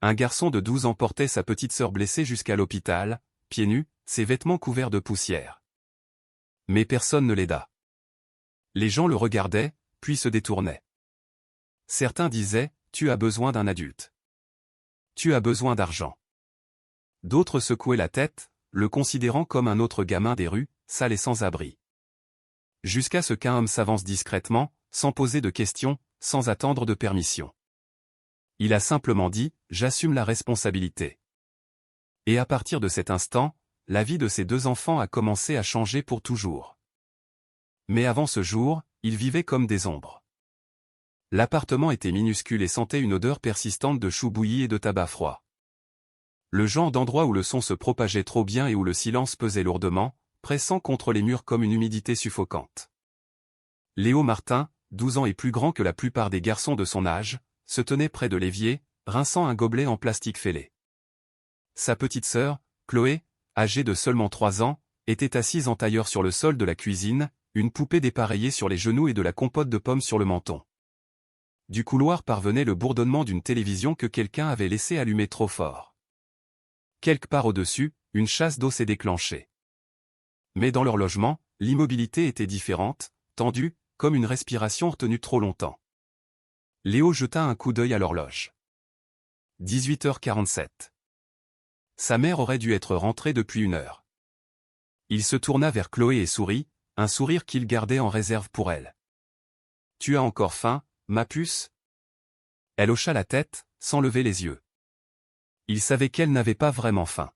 Un garçon de 12 ans portait sa petite sœur blessée jusqu'à l'hôpital, pieds nus, ses vêtements couverts de poussière. Mais personne ne l'aida. Les gens le regardaient, puis se détournaient. Certains disaient, « Tu as besoin d'un adulte. Tu as besoin d'argent. » D'autres secouaient la tête, le considérant comme un autre gamin des rues, sale et sans abri. Jusqu'à ce qu'un homme s'avance discrètement, sans poser de questions, sans attendre de permission. Il a simplement dit, « J'assume la responsabilité. » Et à partir de cet instant, la vie de ses deux enfants a commencé à changer pour toujours. Mais avant ce jour, ils vivaient comme des ombres. L'appartement était minuscule et sentait une odeur persistante de choux bouillis et de tabac froid. Le genre d'endroit où le son se propageait trop bien et où le silence pesait lourdement, pressant contre les murs comme une humidité suffocante. Léo Martin, 12 ans et plus grand que la plupart des garçons de son âge, se tenait près de l'évier, rinçant un gobelet en plastique fêlé. Sa petite sœur, Chloé, âgée de seulement 3 ans, était assise en tailleur sur le sol de la cuisine, une poupée dépareillée sur les genoux et de la compote de pommes sur le menton. Du couloir parvenait le bourdonnement d'une télévision que quelqu'un avait laissé allumer trop fort. Quelque part au-dessus, une chasse d'eau s'est déclenchée. Mais dans leur logement, l'immobilité était différente, tendue, comme une respiration retenue trop longtemps. Léo jeta un coup d'œil à l'horloge. 18h47. Sa mère aurait dû être rentrée depuis 1 heure. Il se tourna vers Chloé et sourit, un sourire qu'il gardait en réserve pour elle. « Tu as encore faim, ma puce ?» Elle hocha la tête, sans lever les yeux. Il savait qu'elle n'avait pas vraiment faim.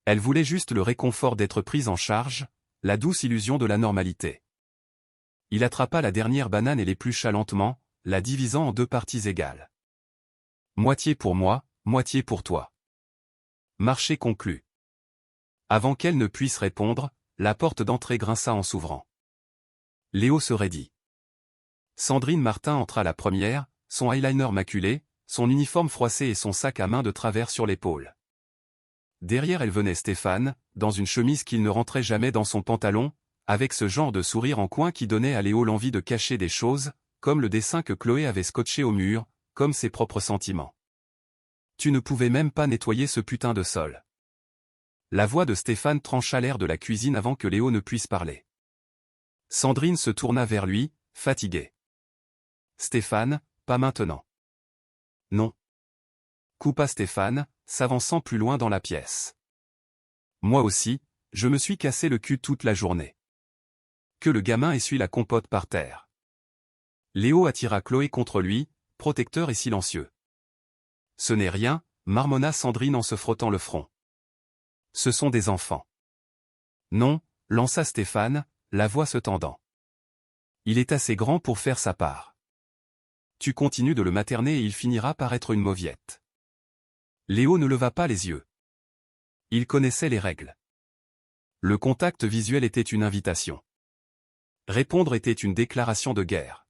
Elle voulait juste le réconfort d'être prise en charge, la douce illusion de la normalité. Il attrapa la dernière banane et l'éplucha lentement, la divisant en 2 parties égales. Moitié pour moi, moitié pour toi. Marché conclu. Avant qu'elle ne puisse répondre, la porte d'entrée grinça en s'ouvrant. Léo se raidit. Sandrine Martin entra la première, son eyeliner maculé, son uniforme froissé et son sac à main de travers sur l'épaule. Derrière elle venait Stéphane, dans une chemise qu'il ne rentrait jamais dans son pantalon, avec ce genre de sourire en coin qui donnait à Léo l'envie de cacher des choses, comme le dessin que Chloé avait scotché au mur, comme ses propres sentiments. Tu ne pouvais même pas nettoyer ce putain de sol. La voix de Stéphane trancha l'air de la cuisine avant que Léo ne puisse parler. Sandrine se tourna vers lui, fatiguée. Stéphane, pas maintenant. Non. Coupa Stéphane, s'avançant plus loin dans la pièce. Moi aussi, je me suis cassé le cul toute la journée. Que le gamin essuie la compote par terre. Léo attira Chloé contre lui, protecteur et silencieux. Ce n'est rien, marmonna Sandrine en se frottant le front. Ce sont des enfants. Non, lança Stéphane, la voix se tendant. Il est assez grand pour faire sa part. Tu continues de le materner et il finira par être une mauviette. Léo ne leva pas les yeux. Il connaissait les règles. Le contact visuel était une invitation. Répondre était une déclaration de guerre.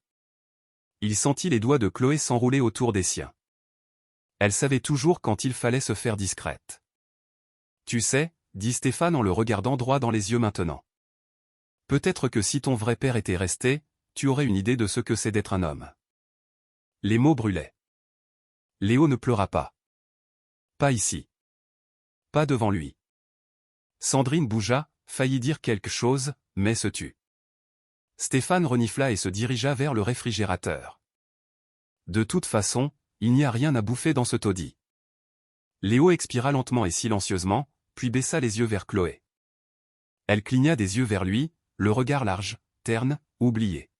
Il sentit les doigts de Chloé s'enrouler autour des siens. Elle savait toujours quand il fallait se faire discrète. Tu sais, dit Stéphane en le regardant droit dans les yeux maintenant. Peut-être que si ton vrai père était resté, tu aurais une idée de ce que c'est d'être un homme. Les mots brûlaient. Léo ne pleura pas. Pas ici. Pas devant lui. Sandrine bougea, faillit dire quelque chose, mais se tut. Stéphane renifla et se dirigea vers le réfrigérateur. De toute façon, il n'y a rien à bouffer dans ce taudis. Léo expira lentement et silencieusement, puis baissa les yeux vers Chloé. Elle cligna des yeux vers lui, le regard large, terne, oublié.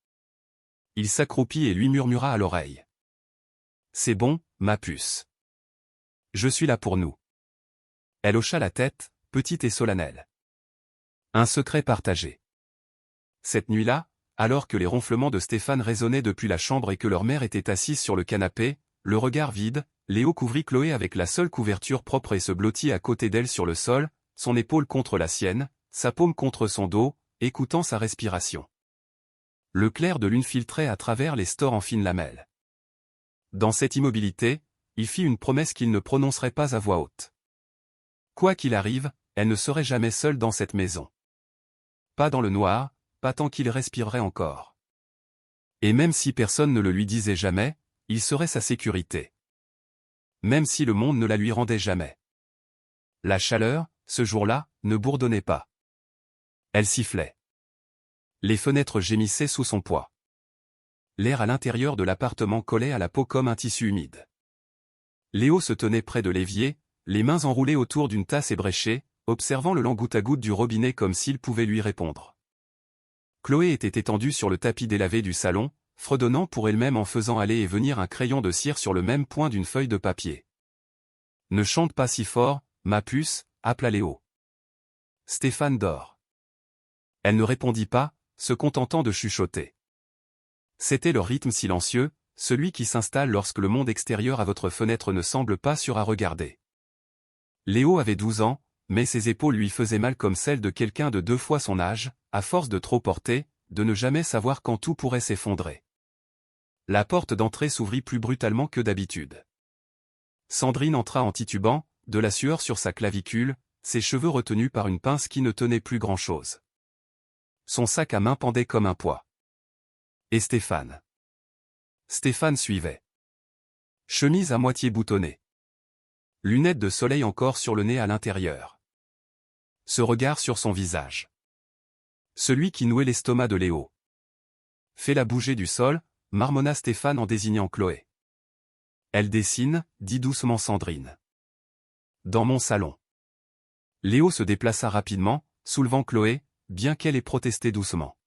Il s'accroupit et lui murmura à l'oreille. « C'est bon, ma puce. Je suis là pour nous. » Elle hocha la tête, petite et solennelle. Un secret partagé. Cette nuit-là, alors que les ronflements de Stéphane résonnaient depuis la chambre et que leur mère était assise sur le canapé, le regard vide, Léo couvrit Chloé avec la seule couverture propre et se blottit à côté d'elle sur le sol, son épaule contre la sienne, sa paume contre son dos, écoutant sa respiration. Le clair de lune filtrait à travers les stores en fines lamelles. Dans cette immobilité, il fit une promesse qu'il ne prononcerait pas à voix haute. Quoi qu'il arrive, elle ne serait jamais seule dans cette maison. Pas dans le noir, pas tant qu'il respirerait encore. Et même si personne ne le lui disait jamais, il serait sa sécurité. Même si le monde ne la lui rendait jamais. La chaleur, ce jour-là, ne bourdonnait pas. Elle sifflait. Les fenêtres gémissaient sous son poids. L'air à l'intérieur de l'appartement collait à la peau comme un tissu humide. Léo se tenait près de l'évier, les mains enroulées autour d'une tasse ébréchée, observant le lent goutte-à-goutte du robinet comme s'il pouvait lui répondre. Chloé était étendue sur le tapis délavé du salon, fredonnant pour elle-même en faisant aller et venir un crayon de cire sur le même point d'une feuille de papier. « Ne chante pas si fort, ma puce », appela Léo. « Stéphane dort. » Elle ne répondit pas, se contentant de chuchoter. C'était le rythme silencieux, celui qui s'installe lorsque le monde extérieur à votre fenêtre ne semble pas sûr à regarder. Léo avait 12 ans, mais ses épaules lui faisaient mal comme celles de quelqu'un de 2 fois son âge, à force de trop porter, de ne jamais savoir quand tout pourrait s'effondrer. La porte d'entrée s'ouvrit plus brutalement que d'habitude. Sandrine entra en titubant, de la sueur sur sa clavicule, ses cheveux retenus par une pince qui ne tenait plus grand-chose. Son sac à main pendait comme un poids. Et Stéphane. Stéphane suivait. Chemise à moitié boutonnée. Lunettes de soleil encore sur le nez à l'intérieur. Ce regard sur son visage. Celui qui nouait l'estomac de Léo. Fais-la bouger du sol, marmonna Stéphane en désignant Chloé. Elle dessine, dit doucement Sandrine. Dans mon salon. Léo se déplaça rapidement, soulevant Chloé, bien qu'elle ait protesté doucement.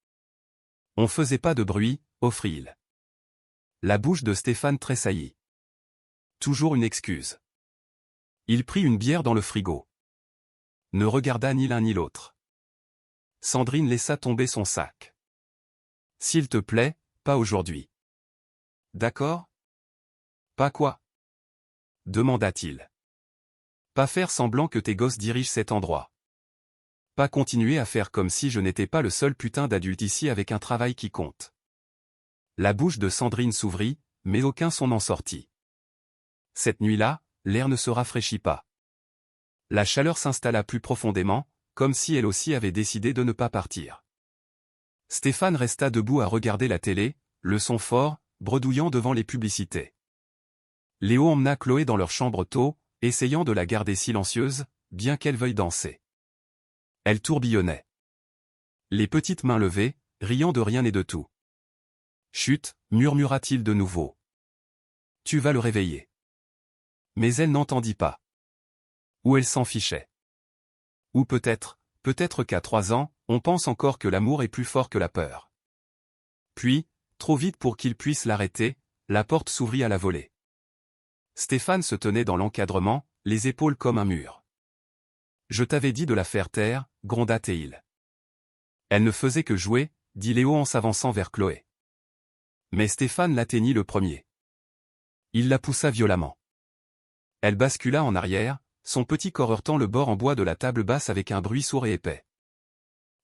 On faisait pas de bruit, offrit-il. La bouche de Stéphane tressaillit. Toujours une excuse. Il prit une bière dans le frigo. Ne regarda ni l'un ni l'autre. Sandrine laissa tomber son sac. S'il te plaît, pas aujourd'hui. D'accord ? Pas quoi ? Demanda-t-il. Pas faire semblant que tes gosses dirigent cet endroit. Pas continuer à faire comme si je n'étais pas le seul putain d'adulte ici avec un travail qui compte. La bouche de Sandrine s'ouvrit, mais aucun son n'en sortit. Cette nuit-là, l'air ne se rafraîchit pas. La chaleur s'installa plus profondément, comme si elle aussi avait décidé de ne pas partir. Stéphane resta debout à regarder la télé, le son fort, bredouillant devant les publicités. Léo emmena Chloé dans leur chambre tôt, essayant de la garder silencieuse, bien qu'elle veuille danser. Elle tourbillonnait. Les petites mains levées, riant de rien et de tout. Chut, murmura-t-il de nouveau. Tu vas le réveiller. Mais elle n'entendit pas. Ou elle s'en fichait. Ou peut-être qu'à 3 ans, on pense encore que l'amour est plus fort que la peur. Puis, trop vite pour qu'il puisse l'arrêter, la porte s'ouvrit à la volée. Stéphane se tenait dans l'encadrement, les épaules comme un mur. Je t'avais dit de la faire taire, gronda-t-il. Elle ne faisait que jouer, dit Léo en s'avançant vers Chloé. Mais Stéphane l'atteignit le premier. Il la poussa violemment. Elle bascula en arrière, son petit corps heurtant le bord en bois de la table basse avec un bruit sourd et épais.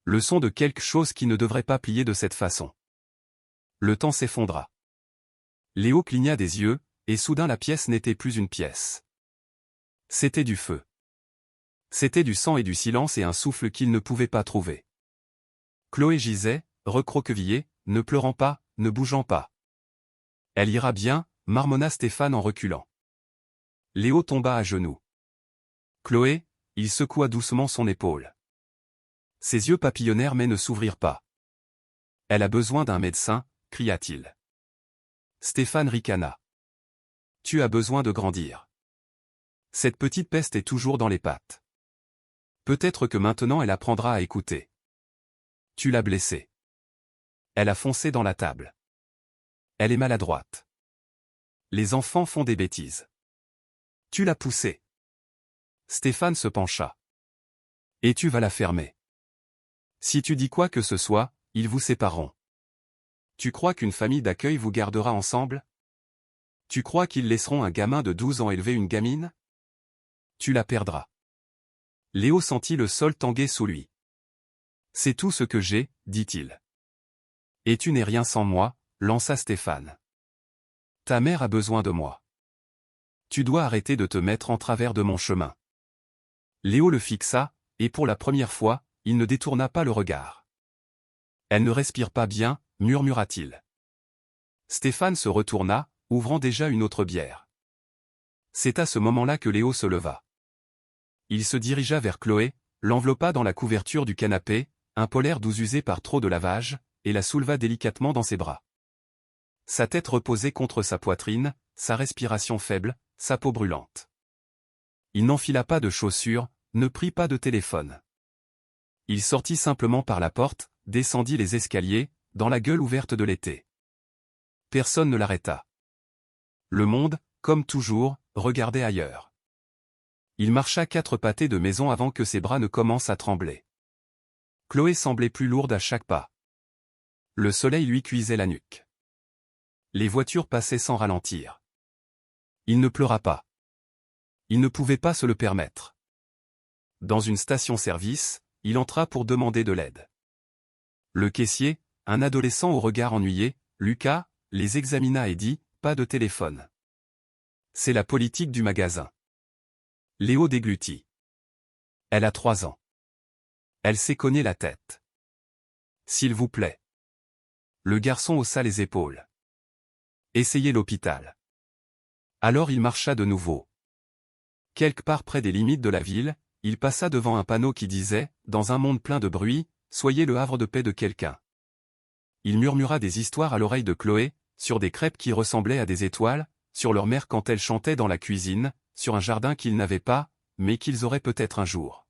Le son de quelque chose qui ne devrait pas plier de cette façon. Le temps s'effondra. Léo cligna des yeux, et soudain la pièce n'était plus une pièce. C'était du feu. C'était du sang et du silence et un souffle qu'il ne pouvait pas trouver. Chloé gisait, recroquevillée, ne pleurant pas, ne bougeant pas. Elle ira bien, marmonna Stéphane en reculant. Léo tomba à genoux. Chloé, il secoua doucement son épaule. Ses yeux papillonnèrent mais ne s'ouvrirent pas. Elle a besoin d'un médecin, cria-t-il. Stéphane ricana. Tu as besoin de grandir. Cette petite peste est toujours dans les pattes. Peut-être que maintenant elle apprendra à écouter. Tu l'as blessée. Elle a foncé dans la table. Elle est maladroite. Les enfants font des bêtises. Tu l'as poussée. Stéphane se pencha. Et tu vas la fermer. Si tu dis quoi que ce soit, ils vous sépareront. Tu crois qu'une famille d'accueil vous gardera ensemble? Tu crois qu'ils laisseront un gamin de 12 ans élever une gamine? Tu la perdras. Léo sentit le sol tanguer sous lui. C'est tout ce que j'ai, dit-il. Et tu n'es rien sans moi, lança Stéphane. Ta mère a besoin de moi. Tu dois arrêter de te mettre en travers de mon chemin. Léo le fixa, et pour la première fois, il ne détourna pas le regard. Elle ne respire pas bien, murmura-t-il. Stéphane se retourna, ouvrant déjà une autre bière. C'est à ce moment-là que Léo se leva. Il se dirigea vers Chloé, l'enveloppa dans la couverture du canapé, un polaire doux usé par trop de lavage, et la souleva délicatement dans ses bras. Sa tête reposait contre sa poitrine, sa respiration faible, sa peau brûlante. Il n'enfila pas de chaussures, ne prit pas de téléphone. Il sortit simplement par la porte, descendit les escaliers, dans la gueule ouverte de l'été. Personne ne l'arrêta. Le monde, comme toujours, regardait ailleurs. Il marcha 4 pâtés de maison avant que ses bras ne commencent à trembler. Chloé semblait plus lourde à chaque pas. Le soleil lui cuisait la nuque. Les voitures passaient sans ralentir. Il ne pleura pas. Il ne pouvait pas se le permettre. Dans une station-service, il entra pour demander de l'aide. Le caissier, un adolescent au regard ennuyé, Lucas, les examina et dit « Pas de téléphone. » C'est la politique du magasin. Léo déglutit. Elle a 3 ans. Elle s'est cogné la tête. S'il vous plaît. Le garçon haussa les épaules. Essayez l'hôpital. Alors il marcha de nouveau. Quelque part près des limites de la ville, il passa devant un panneau qui disait « Dans un monde plein de bruit, soyez le havre de paix de quelqu'un ». Il murmura des histoires à l'oreille de Chloé, sur des crêpes qui ressemblaient à des étoiles, sur leur mère quand elle chantait dans la cuisine, sur un jardin qu'ils n'avaient pas, mais qu'ils auraient peut-être un jour.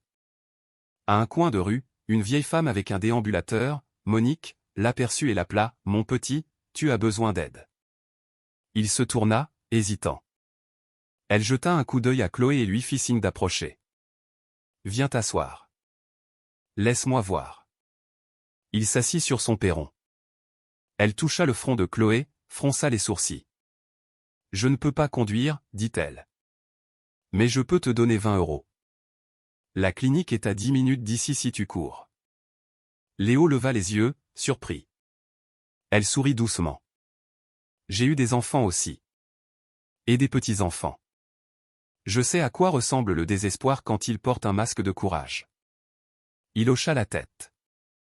À un coin de rue, une vieille femme avec un déambulateur, Monique, l'aperçut et l'appela « Mon petit, tu as besoin d'aide ». Il se tourna, hésitant. Elle jeta un coup d'œil à Chloé et lui fit signe d'approcher. « Viens t'asseoir. Laisse-moi voir. » Il s'assit sur son perron. Elle toucha le front de Chloé, fronça les sourcils. « Je ne peux pas conduire, dit-elle. Mais je peux te donner 20 €. La clinique est à 10 minutes d'ici si tu cours. » Léo leva les yeux, surpris. Elle sourit doucement. « J'ai eu des enfants aussi. Et des petits-enfants. Je sais à quoi ressemble le désespoir quand il porte un masque de courage. » Il hocha la tête.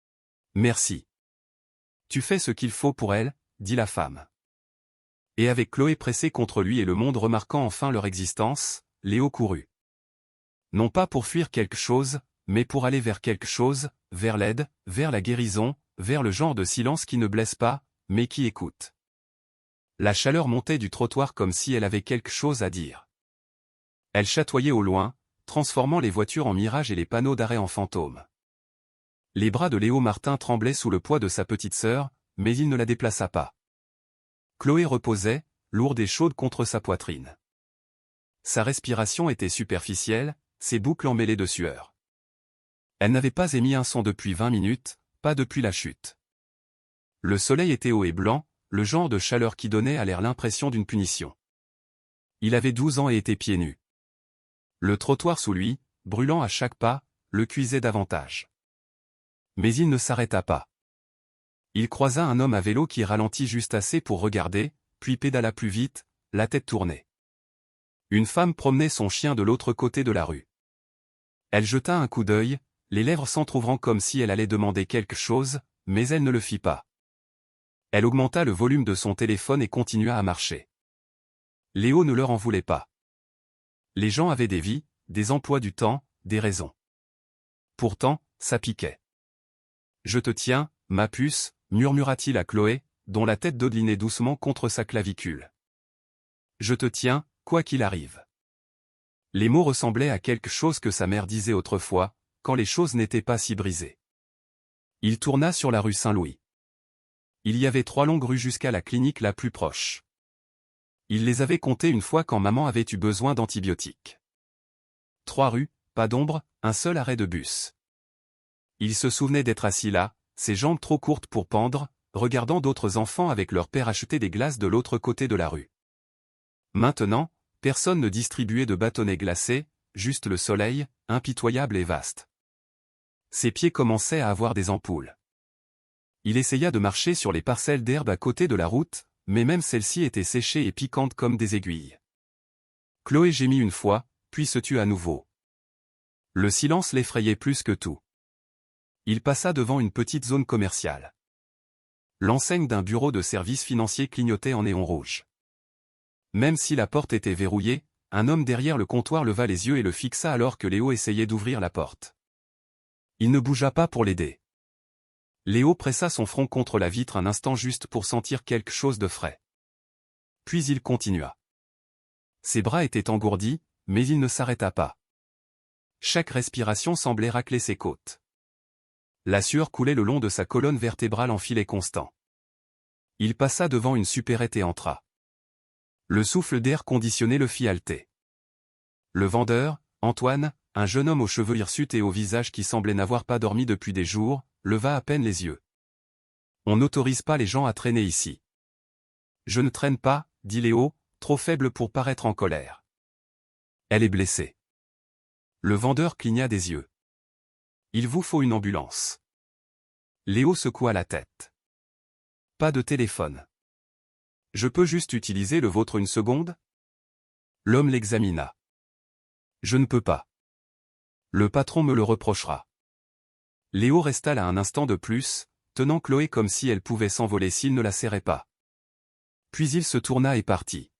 « Merci. Tu fais ce qu'il faut pour elle, » dit la femme. Et avec Chloé pressée contre lui et le monde remarquant enfin leur existence, Léo courut. Non pas pour fuir quelque chose, mais pour aller vers quelque chose, vers l'aide, vers la guérison, vers le genre de silence qui ne blesse pas, mais qui écoute. La chaleur montait du trottoir comme si elle avait quelque chose à dire. Elle chatoyait au loin, transformant les voitures en mirages et les panneaux d'arrêt en fantômes. Les bras de Léo Martin tremblaient sous le poids de sa petite sœur, mais il ne la déplaça pas. Chloé reposait, lourde et chaude contre sa poitrine. Sa respiration était superficielle, ses boucles emmêlées de sueur. Elle n'avait pas émis un son depuis 20 minutes, pas depuis la chute. Le soleil était haut et blanc, le genre de chaleur qui donnait à l'air l'impression d'une punition. Il avait 12 ans et était pieds nus. Le trottoir sous lui, brûlant à chaque pas, le cuisait davantage. Mais il ne s'arrêta pas. Il croisa un homme à vélo qui ralentit juste assez pour regarder, puis pédala plus vite, la tête tournée. Une femme promenait son chien de l'autre côté de la rue. Elle jeta un coup d'œil, les lèvres s'entr'ouvrant comme si elle allait demander quelque chose, mais elle ne le fit pas. Elle augmenta le volume de son téléphone et continua à marcher. Léo ne leur en voulait pas. Les gens avaient des vies, des emplois du temps, des raisons. Pourtant, ça piquait. « Je te tiens, ma puce », murmura-t-il à Chloé, dont la tête dodelinait doucement contre sa clavicule. « Je te tiens, quoi qu'il arrive. » Les mots ressemblaient à quelque chose que sa mère disait autrefois, quand les choses n'étaient pas si brisées. Il tourna sur la rue Saint-Louis. Il y avait 3 longues rues jusqu'à la clinique la plus proche. Il les avait comptées une fois quand maman avait eu besoin d'antibiotiques. 3 rues, pas d'ombre, un seul arrêt de bus. Il se souvenait d'être assis là, ses jambes trop courtes pour pendre, regardant d'autres enfants avec leur père acheter des glaces de l'autre côté de la rue. Maintenant, personne ne distribuait de bâtonnets glacés, juste le soleil, impitoyable et vaste. Ses pieds commençaient à avoir des ampoules. Il essaya de marcher sur les parcelles d'herbe à côté de la route, mais même celles-ci étaient séchées et piquantes comme des aiguilles. Chloé gémit une fois, puis se tut à nouveau. Le silence l'effrayait plus que tout. Il passa devant une petite zone commerciale. L'enseigne d'un bureau de services financiers clignotait en néon rouge. Même si la porte était verrouillée, un homme derrière le comptoir leva les yeux et le fixa alors que Léo essayait d'ouvrir la porte. Il ne bougea pas pour l'aider. Léo pressa son front contre la vitre un instant juste pour sentir quelque chose de frais. Puis il continua. Ses bras étaient engourdis, mais il ne s'arrêta pas. Chaque respiration semblait racler ses côtes. La sueur coulait le long de sa colonne vertébrale en filet constant. Il passa devant une supérette et entra. Le souffle d'air conditionné le fit halter. Le vendeur, Antoine, un jeune homme aux cheveux hirsutes et au visage qui semblait n'avoir pas dormi depuis des jours, leva à peine les yeux. On n'autorise pas les gens à traîner ici. Je ne traîne pas, dit Léo, trop faible pour paraître en colère. Elle est blessée. Le vendeur cligna des yeux. Il vous faut une ambulance. Léo secoua la tête. Pas de téléphone. Je peux juste utiliser le vôtre une seconde? L'homme l'examina. Je ne peux pas. Le patron me le reprochera. Léo resta là un instant de plus, tenant Chloé comme si elle pouvait s'envoler s'il ne la serrait pas. Puis il se tourna et partit.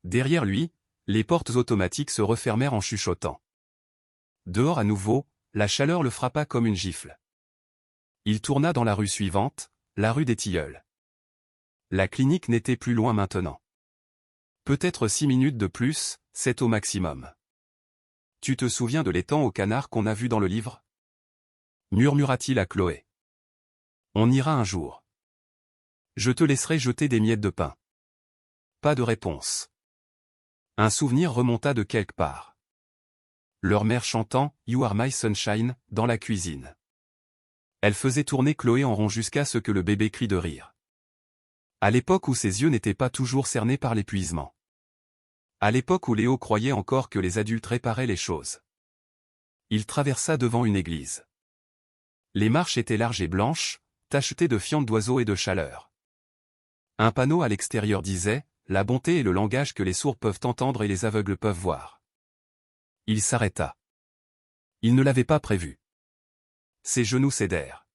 Derrière lui, les portes automatiques se refermèrent en chuchotant. Dehors à nouveau, la chaleur le frappa comme une gifle. Il tourna dans la rue suivante, la rue des Tilleuls. La clinique n'était plus loin maintenant. Peut-être 6 minutes de plus, c'est au maximum. Tu te souviens de l'étang au canard qu'on a vu dans le livre? Murmura-t-il à Chloé. On ira un jour. Je te laisserai jeter des miettes de pain. Pas de réponse. Un souvenir remonta de quelque part. Leur mère chantant « You are my sunshine » dans la cuisine. Elle faisait tourner Chloé en rond jusqu'à ce que le bébé crie de rire. À l'époque où ses yeux n'étaient pas toujours cernés par l'épuisement. À l'époque où Léo croyait encore que les adultes réparaient les choses. Il traversa devant une église. Les marches étaient larges et blanches, tachetées de fientes d'oiseaux et de chaleur. Un panneau à l'extérieur disait « La bonté est le langage que les sourds peuvent entendre et les aveugles peuvent voir ». Il s'arrêta. Il ne l'avait pas prévu. Ses genoux cédèrent.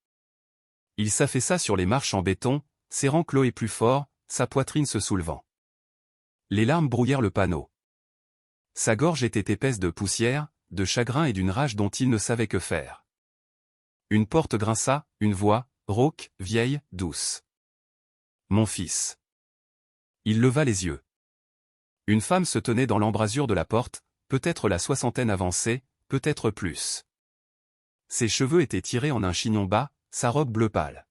Il s'affaissa sur les marches en béton, serrant Chloé plus fort, sa poitrine se soulevant. Les larmes brouillèrent le panneau. Sa gorge était épaisse de poussière, de chagrin et d'une rage dont il ne savait que faire. Une porte grinça, une voix, rauque, vieille, douce. « Mon fils. » Il leva les yeux. Une femme se tenait dans l'embrasure de la porte, peut-être la soixantaine avancée, peut-être plus. Ses cheveux étaient tirés en un chignon bas, sa robe bleu pâle.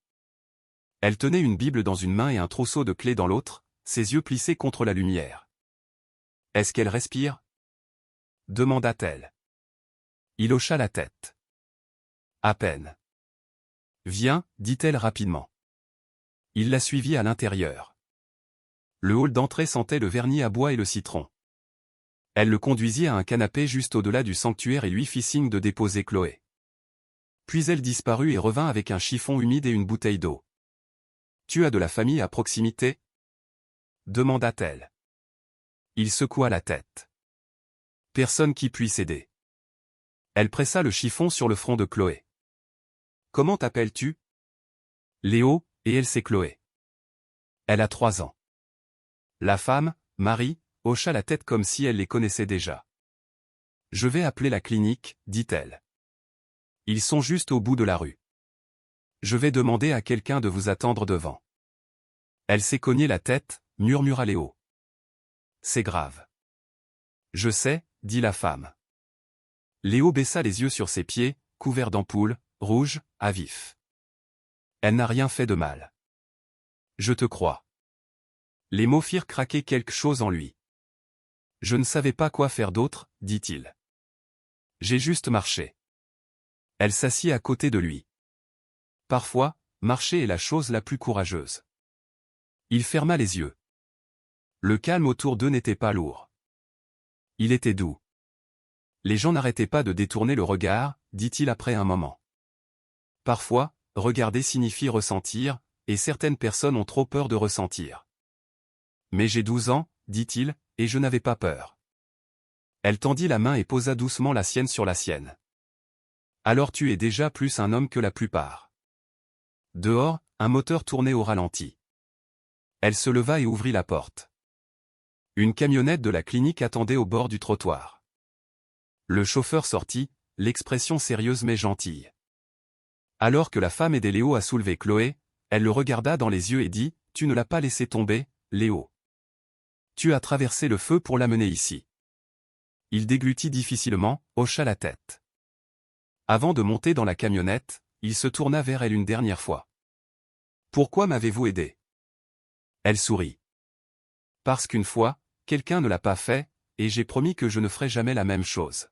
Elle tenait une Bible dans une main et un trousseau de clés dans l'autre, ses yeux plissés contre la lumière. « Est-ce qu'elle respire ?» demanda-t-elle. Il hocha la tête. « À peine. »« Viens, » dit-elle rapidement. Il la suivit à l'intérieur. Le hall d'entrée sentait le vernis à bois et le citron. Elle le conduisit à un canapé juste au-delà du sanctuaire et lui fit signe de déposer Chloé. Puis elle disparut et revint avec un chiffon humide et une bouteille d'eau. « Tu as de la famille à proximité ?» demanda-t-elle. Il secoua la tête. « Personne qui puisse aider. » Elle pressa le chiffon sur le front de Chloé. « Comment t'appelles-tu » Léo, et elle c'est Chloé. Elle a 3 ans. La femme, Marie, hocha la tête comme si elle les connaissait déjà. « Je vais appeler la clinique, » dit-elle. « Ils sont juste au bout de la rue. Je vais demander à quelqu'un de vous attendre devant. » Elle s'est cogné la tête, murmura Léo. « C'est grave. »« Je sais, » dit la femme. Léo baissa les yeux sur ses pieds, couverts d'ampoules, rouges, à vif. « Elle n'a rien fait de mal. »« Je te crois. » Les mots firent craquer quelque chose en lui. « Je ne savais pas quoi faire d'autre, » dit-il. « J'ai juste marché. » Elle s'assit à côté de lui. Parfois, marcher est la chose la plus courageuse. Il ferma les yeux. Le calme autour d'eux n'était pas lourd. Il était doux. Les gens n'arrêtaient pas de détourner le regard, dit-il après un moment. Parfois, regarder signifie ressentir, et certaines personnes ont trop peur de ressentir. Mais j'ai 12 ans, dit-il, et je n'avais pas peur. Elle tendit la main et posa doucement la sienne sur la sienne. Alors tu es déjà plus un homme que la plupart. Dehors, un moteur tournait au ralenti. Elle se leva et ouvrit la porte. Une camionnette de la clinique attendait au bord du trottoir. Le chauffeur sortit, l'expression sérieuse mais gentille. Alors que la femme aidait Léo à soulever Chloé, elle le regarda dans les yeux et dit « Tu ne l'as pas laissé tomber, Léo. Tu as traversé le feu pour l'amener ici. » Il déglutit difficilement, hocha la tête. Avant de monter dans la camionnette, il se tourna vers elle une dernière fois. « Pourquoi m'avez-vous aidé ?» Elle sourit. « Parce qu'une fois, quelqu'un ne l'a pas fait, et j'ai promis que je ne ferai jamais la même chose. »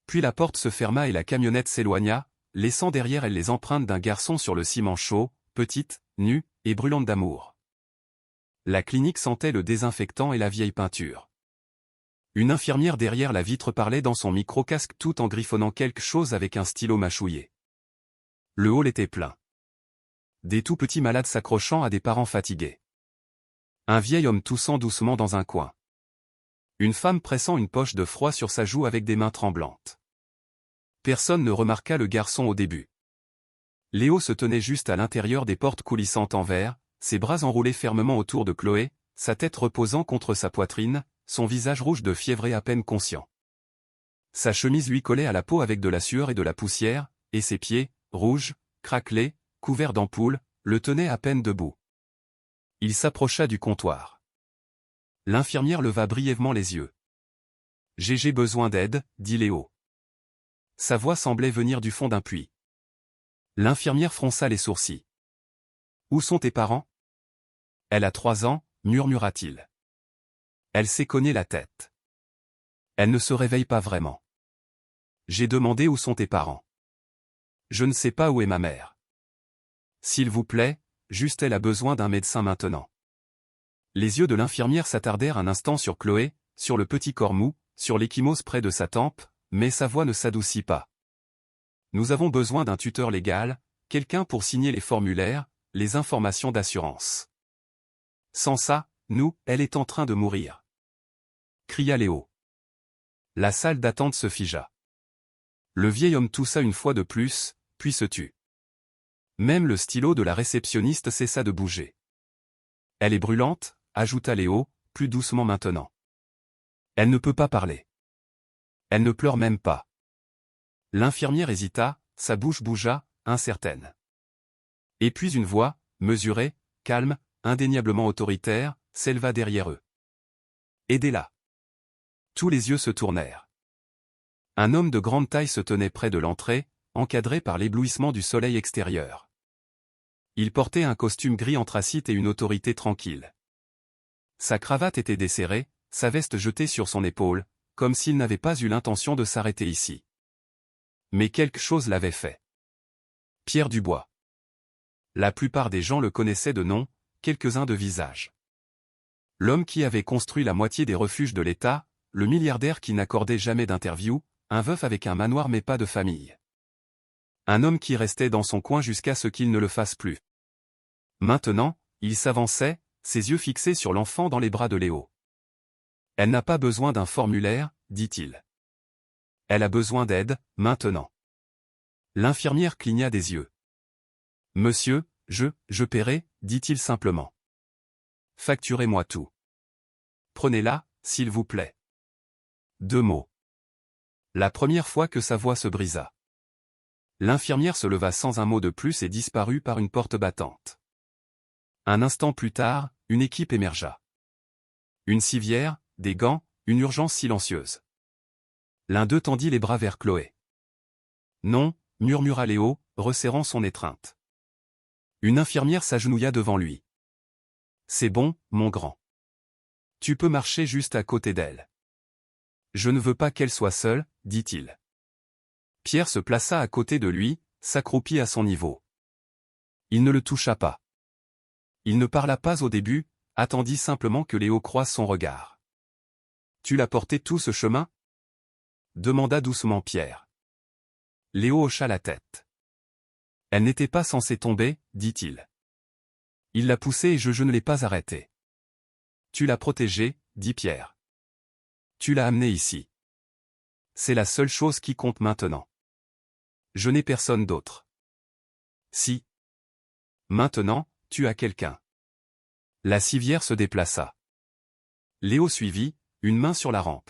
Puis la porte se ferma et la camionnette s'éloigna, laissant derrière elle les empreintes d'un garçon sur le ciment chaud, petite, nue, et brûlante d'amour. La clinique sentait le désinfectant et la vieille peinture. Une infirmière derrière la vitre parlait dans son micro-casque tout en griffonnant quelque chose avec un stylo mâchouillé. Le hall était plein. Des tout petits malades s'accrochant à des parents fatigués. Un vieil homme toussant doucement dans un coin. Une femme pressant une poche de froid sur sa joue avec des mains tremblantes. Personne ne remarqua le garçon au début. Léo se tenait juste à l'intérieur des portes coulissantes en verre, ses bras enroulés fermement autour de Chloé, sa tête reposant contre sa poitrine, son visage rouge de fièvre et à peine conscient. Sa chemise lui collait à la peau avec de la sueur et de la poussière, et ses pieds, rouges, craquelés, couverts d'ampoules, le tenaient à peine debout. Il s'approcha du comptoir. L'infirmière leva brièvement les yeux. « J'ai besoin d'aide, » dit Léo. Sa voix semblait venir du fond d'un puits. L'infirmière fronça les sourcils. « Où sont tes parents ?»« Elle a 3 ans, murmura-t-il. Elle s'est cogné la tête. Elle ne se réveille pas vraiment. J'ai demandé où sont tes parents. Je ne sais pas où est ma mère. S'il vous plaît, juste elle a besoin d'un médecin maintenant. » Les yeux de l'infirmière s'attardèrent un instant sur Chloé, sur le petit corps mou, sur l'ecchymose près de sa tempe, mais sa voix ne s'adoucit pas. « Nous avons besoin d'un tuteur légal, quelqu'un pour signer les formulaires, les informations d'assurance. Sans ça, elle est en train de mourir. » Cria Léo. La salle d'attente se figea. Le vieil homme toussa une fois de plus, puis se tut. Même le stylo de la réceptionniste cessa de bouger. « Elle est brûlante, » ajouta Léo, plus doucement maintenant. « Elle ne peut pas parler. Elle ne pleure même pas. » L'infirmière hésita, sa bouche bougea, incertaine. Et puis une voix, mesurée, calme, indéniablement autoritaire, s'éleva derrière eux. « Aidez-la. » Tous les yeux se tournèrent. Un homme de grande taille se tenait près de l'entrée, encadré par l'éblouissement du soleil extérieur. Il portait un costume gris anthracite et une autorité tranquille. Sa cravate était desserrée, sa veste jetée sur son épaule, comme s'il n'avait pas eu l'intention de s'arrêter ici. Mais quelque chose l'avait fait. Pierre Dubois. La plupart des gens le connaissaient de nom, quelques-uns de visage. L'homme qui avait construit la moitié des refuges de l'État, le milliardaire qui n'accordait jamais d'interview, un veuf avec un manoir mais pas de famille. Un homme qui restait dans son coin jusqu'à ce qu'il ne le fasse plus. Maintenant, il s'avançait, ses yeux fixés sur l'enfant dans les bras de Léo. « Elle n'a pas besoin d'un formulaire, » dit-il. « Elle a besoin d'aide, maintenant. » L'infirmière cligna des yeux. « Monsieur, je paierai, » dit-il simplement. « Facturez-moi tout. Prenez-la, s'il vous plaît. » 2 mots. La première fois que sa voix se brisa. L'infirmière se leva sans un mot de plus et disparut par une porte battante. Un instant plus tard, une équipe émergea. Une civière, des gants, une urgence silencieuse. L'un d'eux tendit les bras vers Chloé. « Non » murmura Léo, resserrant son étreinte. Une infirmière s'agenouilla devant lui. « C'est bon, mon grand. Tu peux marcher juste à côté d'elle. »« Je ne veux pas qu'elle soit seule, » dit-il. Pierre se plaça à côté de lui, s'accroupit à son niveau. Il ne le toucha pas. Il ne parla pas au début, attendit simplement que Léo croise son regard. « Tu l'as porté tout ce chemin ?» demanda doucement Pierre. Léo hocha la tête. « Elle n'était pas censée tomber, » dit-il. « Il l'a poussée et je ne l'ai pas arrêtée. »« Tu l'as protégée, » dit Pierre. « Tu l'as amenée ici. C'est la seule chose qui compte maintenant. Je n'ai personne d'autre. »« Si. Maintenant, tu as quelqu'un. » La civière se déplaça. Léo suivit, une main sur la rampe.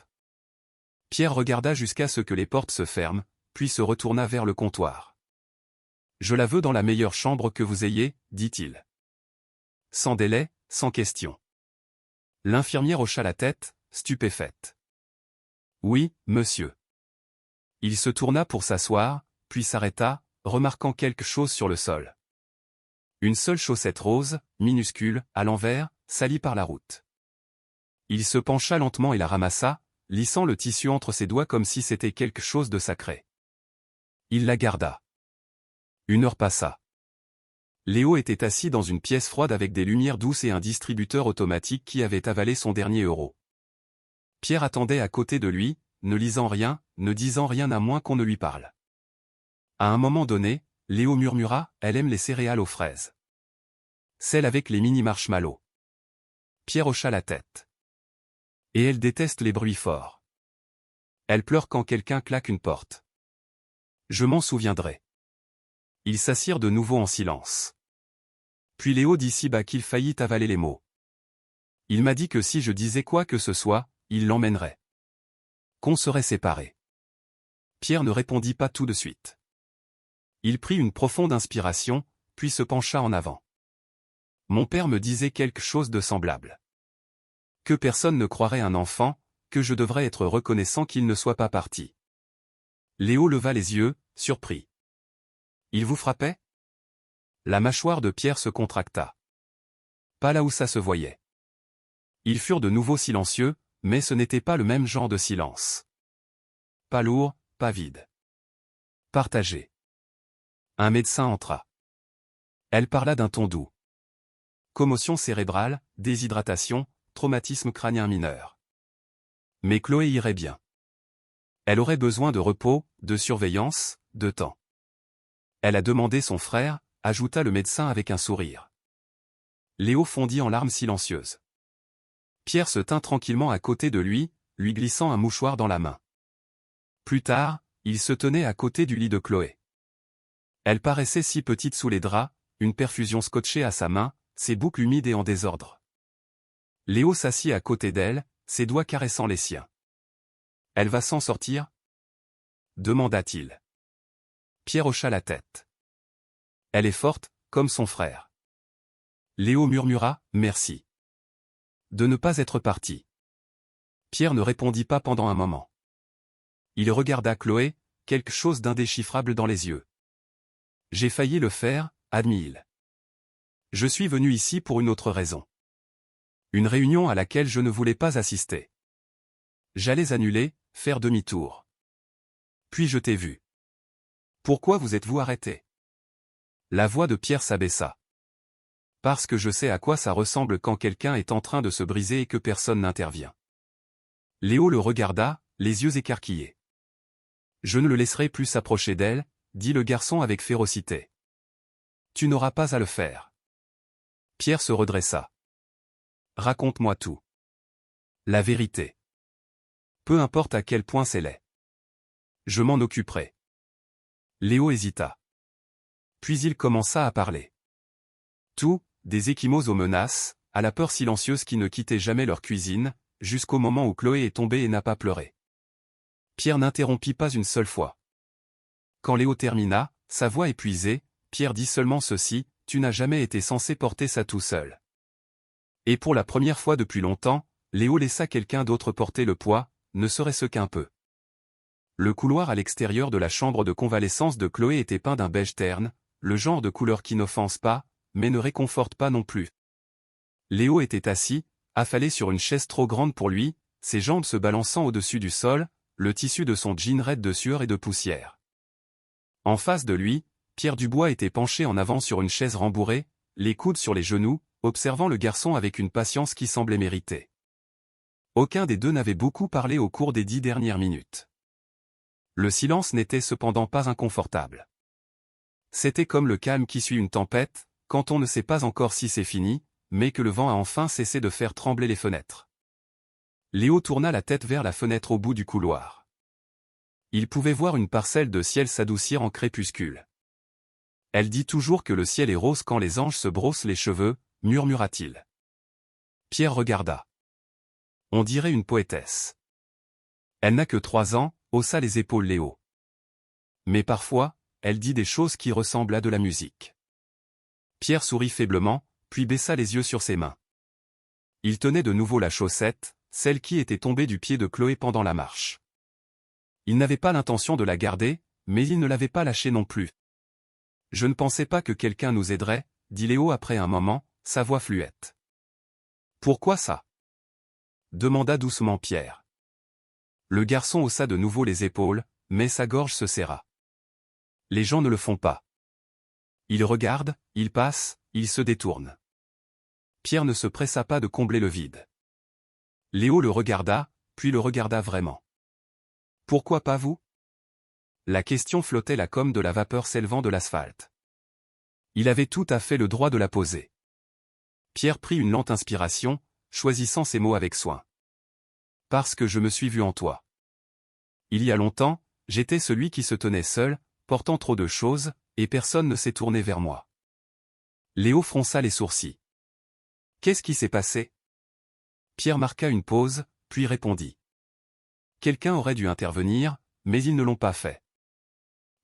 Pierre regarda jusqu'à ce que les portes se ferment, puis se retourna vers le comptoir. « Je la veux dans la meilleure chambre que vous ayez, dit-il. Sans délai, sans question. L'infirmière hocha la tête, stupéfaite. « Oui, monsieur. » Il se tourna pour s'asseoir, puis s'arrêta, remarquant quelque chose sur le sol. Une seule chaussette rose, minuscule, à l'envers, salie par la route. Il se pencha lentement et la ramassa, lissant le tissu entre ses doigts comme si c'était quelque chose de sacré. Il la garda. 1 heure passa. Léo était assis dans une pièce froide avec des lumières douces et un distributeur automatique qui avait avalé son dernier euro. Pierre attendait à côté de lui, ne lisant rien, ne disant rien à moins qu'on ne lui parle. À un moment donné, Léo murmura « Elle aime les céréales aux fraises. Celles avec les mini-marshmallows. » Pierre hocha la tête. « Et elle déteste les bruits forts. Elle pleure quand quelqu'un claque une porte. Je m'en souviendrai. » Ils s'assirent de nouveau en silence. Puis Léo dit si bas qu'il faillit avaler les mots. « Il m'a dit que si je disais quoi que ce soit, il l'emmènerait. Qu'on serait séparés. » Pierre ne répondit pas tout de suite. Il prit une profonde inspiration, puis se pencha en avant. « Mon père me disait quelque chose de semblable. Que personne ne croirait un enfant, que je devrais être reconnaissant qu'il ne soit pas parti. » Léo leva les yeux, surpris. « Il vous frappait ?» La mâchoire de Pierre se contracta. Pas là où ça se voyait. Ils furent de nouveau silencieux, mais ce n'était pas le même genre de silence. Pas lourd, pas vide. Partagé. Un médecin entra. Elle parla d'un ton doux. Commotion cérébrale, déshydratation, traumatisme crânien mineur. Mais Chloé irait bien. Elle aurait besoin de repos, de surveillance, de temps. Elle a demandé son frère, ajouta le médecin avec un sourire. Léo fondit en larmes silencieuses. Pierre se tint tranquillement à côté de lui, lui glissant un mouchoir dans la main. Plus tard, il se tenait à côté du lit de Chloé. Elle paraissait si petite sous les draps, une perfusion scotchée à sa main, ses boucles humides et en désordre. Léo s'assit à côté d'elle, ses doigts caressant les siens. « Elle va s'en sortir ?» demanda-t-il. Pierre hocha la tête. « Elle est forte, comme son frère. » Léo murmura « Merci. » De ne pas être parti. Pierre ne répondit pas pendant un moment. Il regarda Chloé, quelque chose d'indéchiffrable dans les yeux. « J'ai failli le faire, » admit-il. « Je suis venu ici pour une autre raison. Une réunion à laquelle je ne voulais pas assister. J'allais annuler, faire demi-tour. Puis je t'ai vu. Pourquoi vous êtes-vous arrêté ?» La voix de Pierre s'abaissa. « Parce que je sais à quoi ça ressemble quand quelqu'un est en train de se briser et que personne n'intervient. » Léo le regarda, les yeux écarquillés. « Je ne le laisserai plus s'approcher d'elle, » dit le garçon avec férocité. « Tu n'auras pas à le faire. » Pierre se redressa. « Raconte-moi tout. La vérité. Peu importe à quel point c'est laid. Je m'en occuperai. » Léo hésita. Puis il commença à parler. Tout, des ecchymoses aux menaces, à la peur silencieuse qui ne quittait jamais leur cuisine, jusqu'au moment où Chloé est tombée et n'a pas pleuré. Pierre n'interrompit pas une seule fois. Quand Léo termina, sa voix épuisée, Pierre dit seulement ceci, « Tu n'as jamais été censé porter ça tout seul. » Et pour la première fois depuis longtemps, Léo laissa quelqu'un d'autre porter le poids, ne serait-ce qu'un peu. Le couloir à l'extérieur de la chambre de convalescence de Chloé était peint d'un beige terne, le genre de couleur qui n'offense pas, mais ne réconforte pas non plus. Léo était assis, affalé sur une chaise trop grande pour lui, ses jambes se balançant au-dessus du sol, le tissu de son jean raide de sueur et de poussière. En face de lui, Pierre Dubois était penché en avant sur une chaise rembourrée, les coudes sur les genoux, observant le garçon avec une patience qui semblait méritée. Aucun des deux n'avait beaucoup parlé au cours des 10 dernières minutes. Le silence n'était cependant pas inconfortable. C'était comme le calme qui suit une tempête, quand on ne sait pas encore si c'est fini, mais que le vent a enfin cessé de faire trembler les fenêtres. Léo tourna la tête vers la fenêtre au bout du couloir. Il pouvait voir une parcelle de ciel s'adoucir en crépuscule. « Elle dit toujours que le ciel est rose quand les anges se brossent les cheveux, » murmura-t-il. Pierre regarda. On dirait une poétesse. Elle n'a que 3 ans, haussa les épaules Léo. Mais parfois, elle dit des choses qui ressemblent à de la musique. Pierre sourit faiblement, puis baissa les yeux sur ses mains. Il tenait de nouveau la chaussette, celle qui était tombée du pied de Chloé pendant la marche. Il n'avait pas l'intention de la garder, mais il ne l'avait pas lâchée non plus. « Je ne pensais pas que quelqu'un nous aiderait, » dit Léo après un moment, sa voix fluette. « Pourquoi ça ?» demanda doucement Pierre. Le garçon haussa de nouveau les épaules, mais sa gorge se serra. Les gens ne le font pas. Ils regardent, ils passent, ils se détournent. Pierre ne se pressa pas de combler le vide. Léo le regarda, puis le regarda vraiment. « Pourquoi pas vous ?» La question flottait là comme de la vapeur s'élevant de l'asphalte. Il avait tout à fait le droit de la poser. Pierre prit une lente inspiration, choisissant ses mots avec soin. « Parce que je me suis vu en toi. Il y a longtemps, j'étais celui qui se tenait seul, portant trop de choses, et personne ne s'est tourné vers moi. » Léo fronça les sourcils. « Qu'est-ce qui s'est passé ?» Pierre marqua une pause, puis répondit. « Quelqu'un aurait dû intervenir, mais ils ne l'ont pas fait.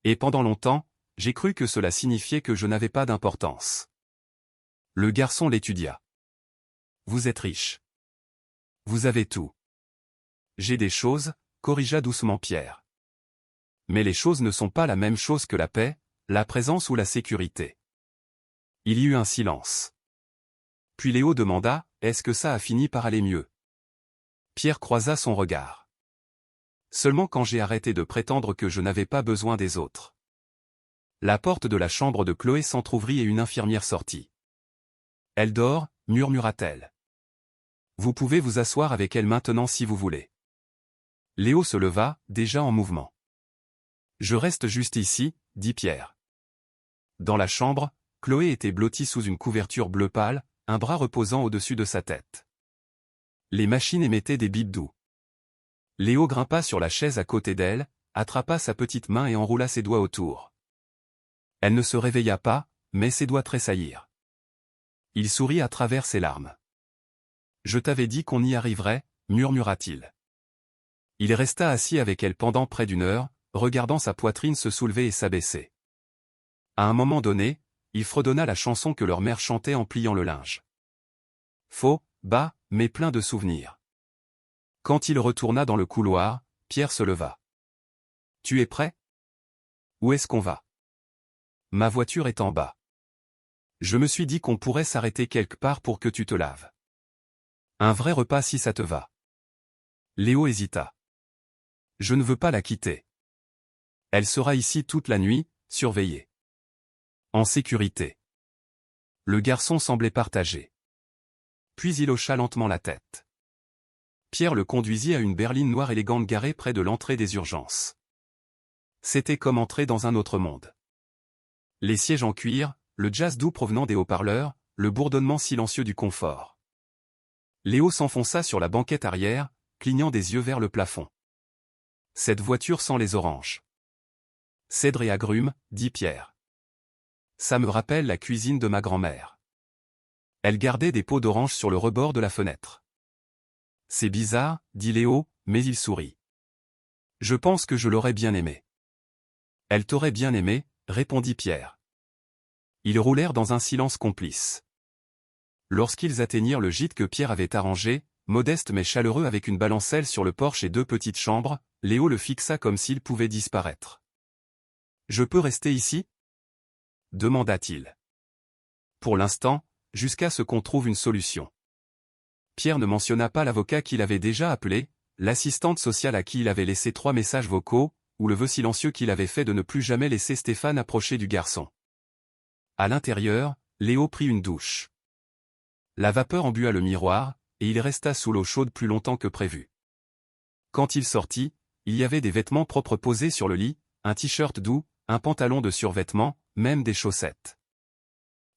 Et pendant longtemps, j'ai cru que cela signifiait que je n'avais pas d'importance. » Le garçon l'étudia. « Vous êtes riche. Vous avez tout. » « J'ai des choses, » corrigea doucement Pierre. « Mais les choses ne sont pas la même chose que la paix, la présence ou la sécurité. » Il y eut un silence. Puis Léo demanda, « Est-ce que ça a fini par aller mieux ?» Pierre croisa son regard. « Seulement quand j'ai arrêté de prétendre que je n'avais pas besoin des autres. » La porte de la chambre de Chloé s'entr'ouvrit et une infirmière sortit. « Elle dort, » murmura-t-elle. « Vous pouvez vous asseoir avec elle maintenant si vous voulez. » Léo se leva, déjà en mouvement. « Je reste juste ici, » dit Pierre. Dans la chambre, Chloé était blottie sous une couverture bleu pâle, un bras reposant au-dessus de sa tête. Les machines émettaient des bips doux. Léo grimpa sur la chaise à côté d'elle, attrapa sa petite main et enroula ses doigts autour. Elle ne se réveilla pas, mais ses doigts tressaillirent. Il sourit à travers ses larmes. « Je t'avais dit qu'on y arriverait, » murmura-t-il. Il resta assis avec elle pendant près d'1 heure, regardant sa poitrine se soulever et s'abaisser. À un moment donné, il fredonna la chanson que leur mère chantait en pliant le linge. Faux, bas, mais plein de souvenirs. Quand il retourna dans le couloir, Pierre se leva. « Tu es prêt ? Où est-ce qu'on va ? » Ma voiture est en bas. Je me suis dit qu'on pourrait s'arrêter quelque part pour que tu te laves. Un vrai repas si ça te va. Léo hésita. Je ne veux pas la quitter. Elle sera ici toute la nuit, surveillée. En sécurité. Le garçon semblait partagé. Puis il hocha lentement la tête. Pierre le conduisit à une berline noire élégante garée près de l'entrée des urgences. C'était comme entrer dans un autre monde. Les sièges en cuir, le jazz doux provenant des haut-parleurs, le bourdonnement silencieux du confort. Léo s'enfonça sur la banquette arrière, clignant des yeux vers le plafond. Cette voiture sent les oranges. Cèdre et agrumes, dit Pierre. Ça me rappelle la cuisine de ma grand-mère. Elle gardait des pots d'oranges sur le rebord de la fenêtre. C'est bizarre, dit Léo, mais il sourit. Je pense que je l'aurais bien aimé. Elle t'aurait bien aimé, répondit Pierre. Ils roulèrent dans un silence complice. Lorsqu'ils atteignirent le gîte que Pierre avait arrangé, modeste mais chaleureux avec une balancelle sur le porche et 2 petites chambres, Léo le fixa comme s'il pouvait disparaître. « Je peux rester ici ?» demanda-t-il. « Pour l'instant, jusqu'à ce qu'on trouve une solution. » Pierre ne mentionna pas l'avocat qu'il avait déjà appelé, l'assistante sociale à qui il avait laissé 3 messages vocaux, ou le vœu silencieux qu'il avait fait de ne plus jamais laisser Stéphane approcher du garçon. À l'intérieur, Léo prit une douche. La vapeur embua le miroir, et il resta sous l'eau chaude plus longtemps que prévu. Quand il sortit, il y avait des vêtements propres posés sur le lit, un t-shirt doux, un pantalon de survêtement, même des chaussettes.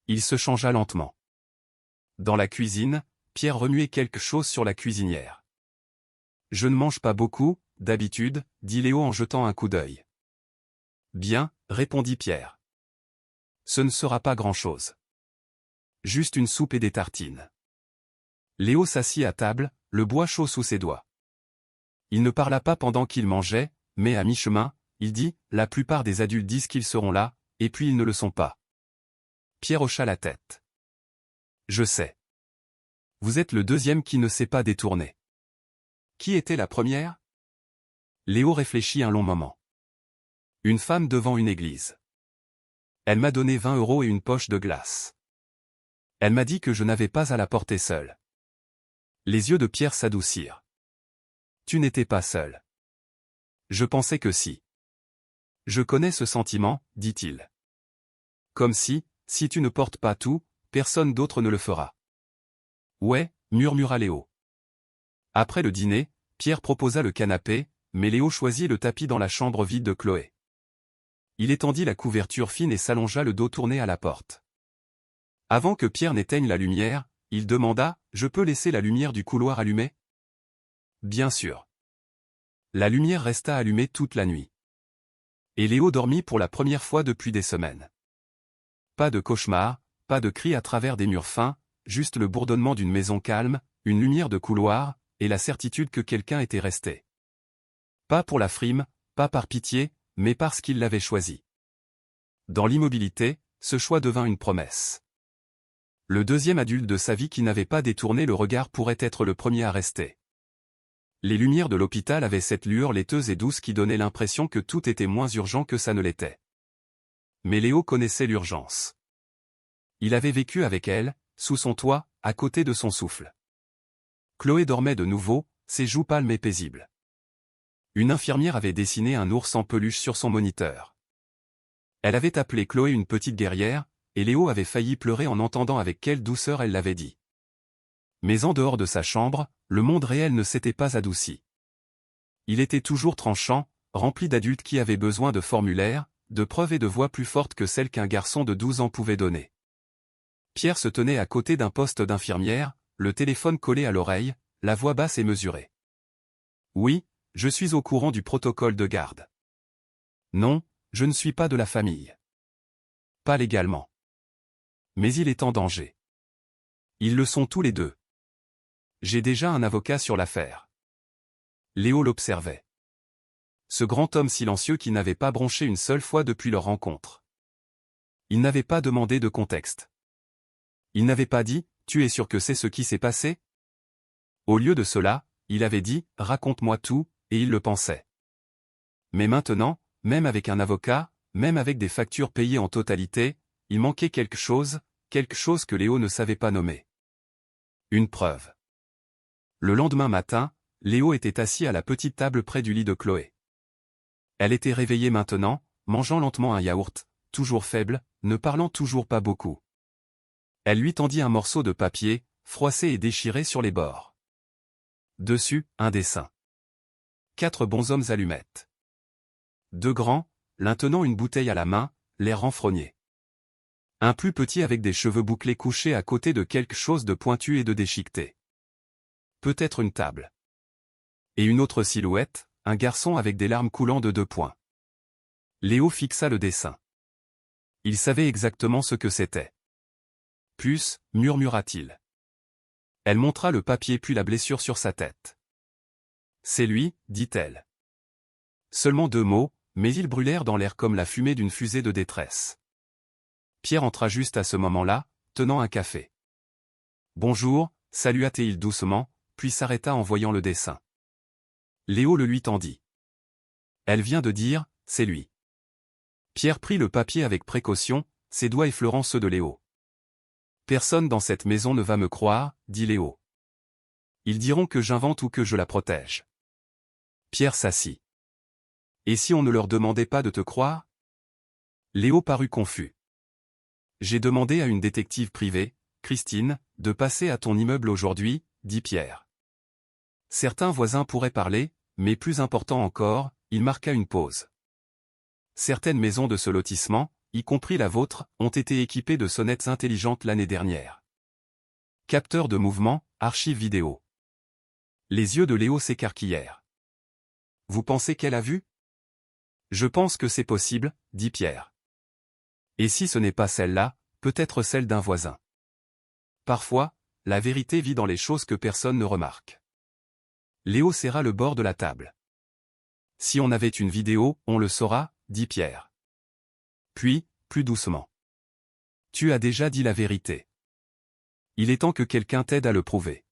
Il se changea lentement. Dans la cuisine, Pierre remuait quelque chose sur la cuisinière. « Je ne mange pas beaucoup, d'habitude, » dit Léo en jetant un coup d'œil. « Bien, » répondit Pierre. « Ce ne sera pas grand-chose. Juste une soupe et des tartines. » Léo s'assit à table, le bois chaud sous ses doigts. Il ne parla pas pendant qu'il mangeait, mais à mi-chemin, il dit « La plupart des adultes disent qu'ils seront là, et puis ils ne le sont pas. » Pierre hocha la tête. « Je sais. Vous êtes le deuxième qui ne s'est pas détourné. » Qui était la première? Léo réfléchit un long moment. Une femme devant une église. Elle m'a donné 20 € et une poche de glace. Elle m'a dit que je n'avais pas à la porter seule. Les yeux de Pierre s'adoucirent. Tu n'étais pas seul. Je pensais que si. Je connais ce sentiment, dit-il. Comme si tu ne portes pas tout, personne d'autre ne le fera. Ouais, murmura Léo. Après le dîner, Pierre proposa le canapé, mais Léo choisit le tapis dans la chambre vide de Chloé. Il étendit la couverture fine et s'allongea le dos tourné à la porte. Avant que Pierre n'éteigne la lumière, il demanda « Je peux laisser la lumière du couloir allumée ?» Bien sûr. La lumière resta allumée toute la nuit. Et Léo dormit pour la première fois depuis des semaines. Pas de cauchemar, pas de cris à travers des murs fins, juste le bourdonnement d'une maison calme, une lumière de couloir, et la certitude que quelqu'un était resté. Pas pour la frime, pas par pitié, mais parce qu'il l'avait choisi. Dans l'immobilité, ce choix devint une promesse. Le deuxième adulte de sa vie qui n'avait pas détourné le regard pourrait être le premier à rester. Les lumières de l'hôpital avaient cette lueur laiteuse et douce qui donnait l'impression que tout était moins urgent que ça ne l'était. Mais Léo connaissait l'urgence. Il avait vécu avec elle, sous son toit, à côté de son souffle. Chloé dormait de nouveau, ses joues pâles mais paisibles. Une infirmière avait dessiné un ours en peluche sur son moniteur. Elle avait appelé Chloé une petite guerrière, et Léo avait failli pleurer en entendant avec quelle douceur elle l'avait dit. Mais en dehors de sa chambre, le monde réel ne s'était pas adouci. Il était toujours tranchant, rempli d'adultes qui avaient besoin de formulaires, de preuves et de voix plus fortes que celles qu'un garçon de 12 ans pouvait donner. Pierre se tenait à côté d'un poste d'infirmière, le téléphone collé à l'oreille, la voix basse et mesurée. Oui, je suis au courant du protocole de garde. Non, je ne suis pas de la famille. Pas légalement. Mais il est en danger. Ils le sont tous les deux. J'ai déjà un avocat sur l'affaire. Léo l'observait. Ce grand homme silencieux qui n'avait pas bronché une seule fois depuis leur rencontre. Il n'avait pas demandé de contexte. Il n'avait pas dit « Tu es sûr que c'est ce qui s'est passé ?» Au lieu de cela, il avait dit « Raconte-moi tout », et il le pensait. Mais maintenant, même avec un avocat, même avec des factures payées en totalité, il manquait quelque chose que Léo ne savait pas nommer. Une preuve. Le lendemain matin, Léo était assis à la petite table près du lit de Chloé. Elle était réveillée maintenant, mangeant lentement un yaourt, toujours faible, ne parlant toujours pas beaucoup. Elle lui tendit un morceau de papier, froissé et déchiré sur les bords. Dessus, un dessin. 4 bonshommes allumettes. 2 grands, l'un tenant une bouteille à la main, l'air renfrogné. Un plus petit avec des cheveux bouclés couché à côté de quelque chose de pointu et de déchiqueté. Peut-être une table. Et une autre silhouette, un garçon avec des larmes coulant de 2 points. Léo fixa le dessin. Il savait exactement ce que c'était. Puce, murmura-t-il. Elle montra le papier puis la blessure sur sa tête. C'est lui, dit-elle. Seulement 2 mots, mais ils brûlèrent dans l'air comme la fumée d'une fusée de détresse. Pierre entra juste à ce moment-là, tenant un café. Bonjour, salua-t-il doucement, puis s'arrêta en voyant le dessin. Léo le lui tendit. Elle vient de dire, c'est lui. Pierre prit le papier avec précaution, ses doigts effleurant ceux de Léo. Personne dans cette maison ne va me croire, dit Léo. Ils diront que j'invente ou que je la protège. Pierre s'assit. Et si on ne leur demandait pas de te croire? Léo parut confus. J'ai demandé à une détective privée, Christine, de passer à ton immeuble aujourd'hui, dit Pierre. Certains voisins pourraient parler, mais plus important encore, il marqua une pause. Certaines maisons de ce lotissement, y compris la vôtre, ont été équipées de sonnettes intelligentes l'année dernière. Capteur de mouvement, archive vidéo. Les yeux de Léo s'écarquillèrent. Vous pensez qu'elle a vu? Je pense que c'est possible, dit Pierre. Et si ce n'est pas celle-là, peut-être celle d'un voisin. Parfois, la vérité vit dans les choses que personne ne remarque. Léo serra le bord de la table. Si on avait une vidéo, on le saura, dit Pierre. Puis, plus doucement. Tu as déjà dit la vérité. Il est temps que quelqu'un t'aide à le prouver.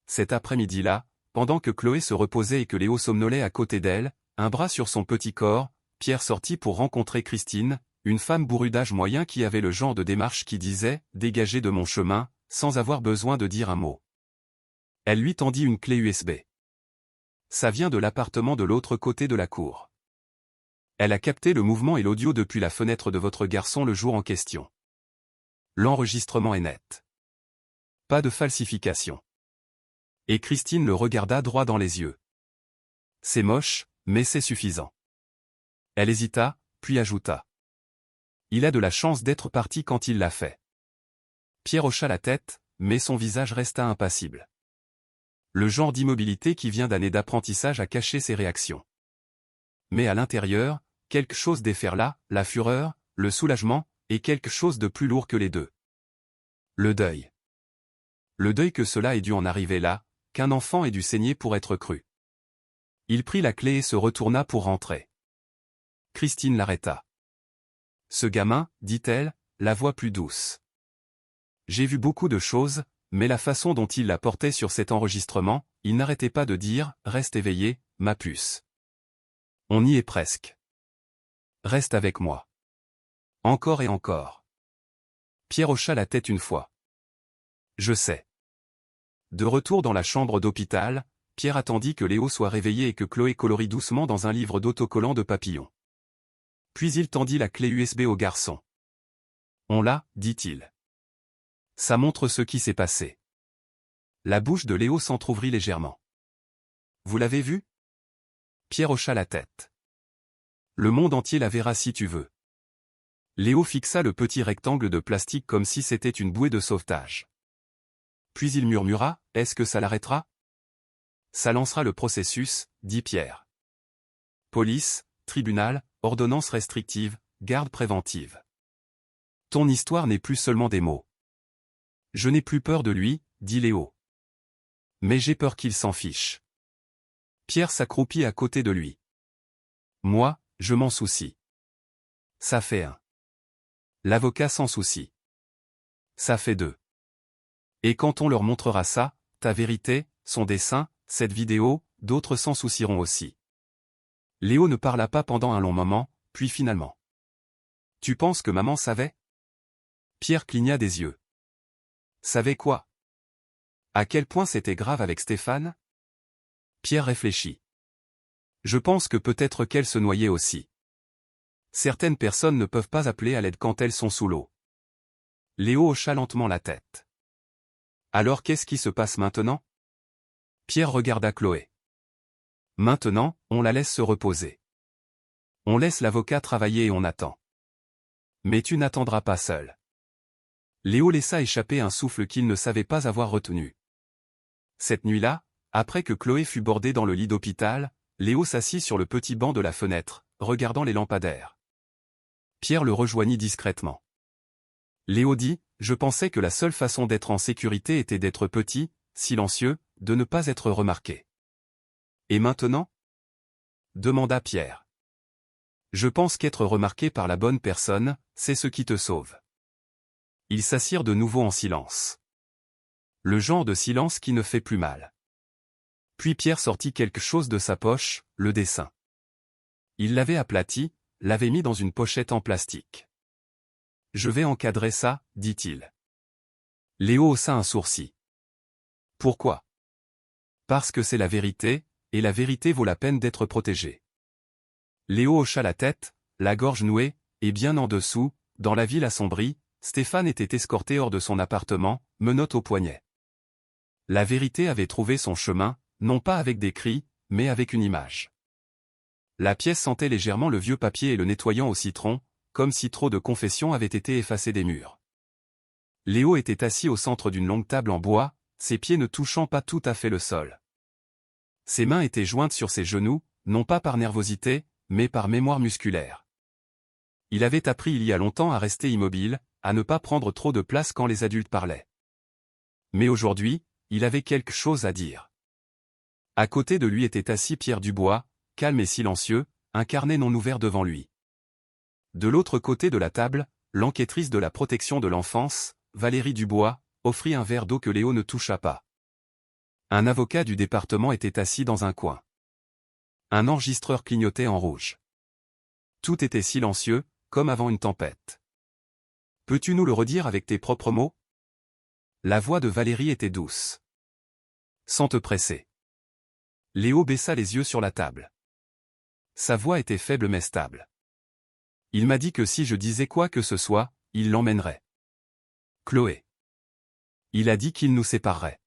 Cet après-midi-là, pendant que Chloé se reposait et que Léo somnolait à côté d'elle, un bras sur son petit corps, Pierre sortit pour rencontrer Christine, une femme bourrue d'âge moyen qui avait le genre de démarche qui disait « Dégagez de mon chemin », sans avoir besoin de dire un mot. Elle lui tendit une clé USB. Ça vient de l'appartement de l'autre côté de la cour. Elle a capté le mouvement et l'audio depuis la fenêtre de votre garçon le jour en question. L'enregistrement est net. Pas de falsification. Et Christine le regarda droit dans les yeux. C'est moche, mais c'est suffisant. Elle hésita, puis ajouta. Il a de la chance d'être parti quand il l'a fait. Pierre hocha la tête, mais son visage resta impassible. Le genre d'immobilité qui vient d'années d'apprentissage a caché ses réactions. Mais à l'intérieur, quelque chose déferla, la fureur, le soulagement, et quelque chose de plus lourd que les deux. Le deuil. Le deuil que cela ait dû en arriver là, qu'un enfant ait dû saigner pour être cru. Il prit la clé et se retourna pour rentrer. Christine l'arrêta. Ce gamin, dit-elle, la voix plus douce. J'ai vu beaucoup de choses, mais la façon dont il la portait sur cet enregistrement, il n'arrêtait pas de dire « Reste éveillé, ma puce. On y est presque. Reste avec moi. » Encore et encore. Pierre hocha la tête une fois. Je sais. De retour dans la chambre d'hôpital, Pierre attendit que Léo soit réveillé et que Chloé colorie doucement dans un livre d'autocollants de papillons. Puis il tendit la clé USB au garçon. On l'a, dit-il. Ça montre ce qui s'est passé. La bouche de Léo s'entr'ouvrit légèrement. Vous l'avez vu? Pierre hocha la tête. Le monde entier la verra si tu veux. Léo fixa le petit rectangle de plastique comme si c'était une bouée de sauvetage. Puis il murmura, est-ce que ça l'arrêtera? Ça lancera le processus, dit Pierre. Police, tribunal, ordonnance restrictive, garde préventive. Ton histoire n'est plus seulement des mots. Je n'ai plus peur de lui, dit Léo. Mais j'ai peur qu'il s'en fiche. Pierre s'accroupit à côté de lui. Moi, je m'en soucie. Ça fait un. L'avocat s'en soucie. Ça fait deux. Et quand on leur montrera ça, ta vérité, son dessin, cette vidéo, d'autres s'en soucieront aussi. Léo ne parla pas pendant un long moment, puis finalement. Tu penses que maman savait? Pierre cligna des yeux. Savait quoi? À quel point c'était grave avec Stéphane? Pierre réfléchit. Je pense que peut-être qu'elle se noyait aussi. Certaines personnes ne peuvent pas appeler à l'aide quand elles sont sous l'eau. Léo hocha lentement la tête. Alors qu'est-ce qui se passe maintenant? Pierre regarda Chloé. Maintenant, on la laisse se reposer. On laisse l'avocat travailler et on attend. Mais tu n'attendras pas seul. Léo laissa échapper un souffle qu'il ne savait pas avoir retenu. Cette nuit-là, après que Chloé fut bordée dans le lit d'hôpital, Léo s'assit sur le petit banc de la fenêtre, regardant les lampadaires. Pierre le rejoignit discrètement. Léo dit, je pensais que la seule façon d'être en sécurité était d'être petit, silencieux, de ne pas être remarqué. Et maintenant? Demanda Pierre. Je pense qu'être remarqué par la bonne personne, c'est ce qui te sauve. Ils s'assirent de nouveau en silence. Le genre de silence qui ne fait plus mal. Puis Pierre sortit quelque chose de sa poche, le dessin. Il l'avait aplati, l'avait mis dans une pochette en plastique. Je vais encadrer ça, dit-il. Léo haussa un sourcil. Pourquoi? Parce que c'est la vérité, et la vérité vaut la peine d'être protégée. Léo hocha la tête, la gorge nouée, et bien en dessous, dans la ville assombrie, Stéphane était escorté hors de son appartement, menottes au poignet. La vérité avait trouvé son chemin, non pas avec des cris, mais avec une image. La pièce sentait légèrement le vieux papier et le nettoyant au citron, comme si trop de confessions avaient été effacées des murs. Léo était assis au centre d'une longue table en bois, ses pieds ne touchant pas tout à fait le sol. Ses mains étaient jointes sur ses genoux, non pas par nervosité, mais par mémoire musculaire. Il avait appris il y a longtemps à rester immobile, à ne pas prendre trop de place quand les adultes parlaient. Mais aujourd'hui, il avait quelque chose à dire. À côté de lui était assis Pierre Dubois, calme et silencieux, un carnet non ouvert devant lui. De l'autre côté de la table, l'enquêtrice de la protection de l'enfance, Valérie Dubois, offrit un verre d'eau que Léo ne toucha pas. Un avocat du département était assis dans un coin. Un enregistreur clignotait en rouge. Tout était silencieux, comme avant une tempête. « Peux-tu nous le redire avec tes propres mots ?» La voix de Valérie était douce. « Sans te presser. » Léo baissa les yeux sur la table. Sa voix était faible mais stable. « Il m'a dit que si je disais quoi que ce soit, il l'emmènerait. » Chloé. Il a dit qu'il nous séparerait.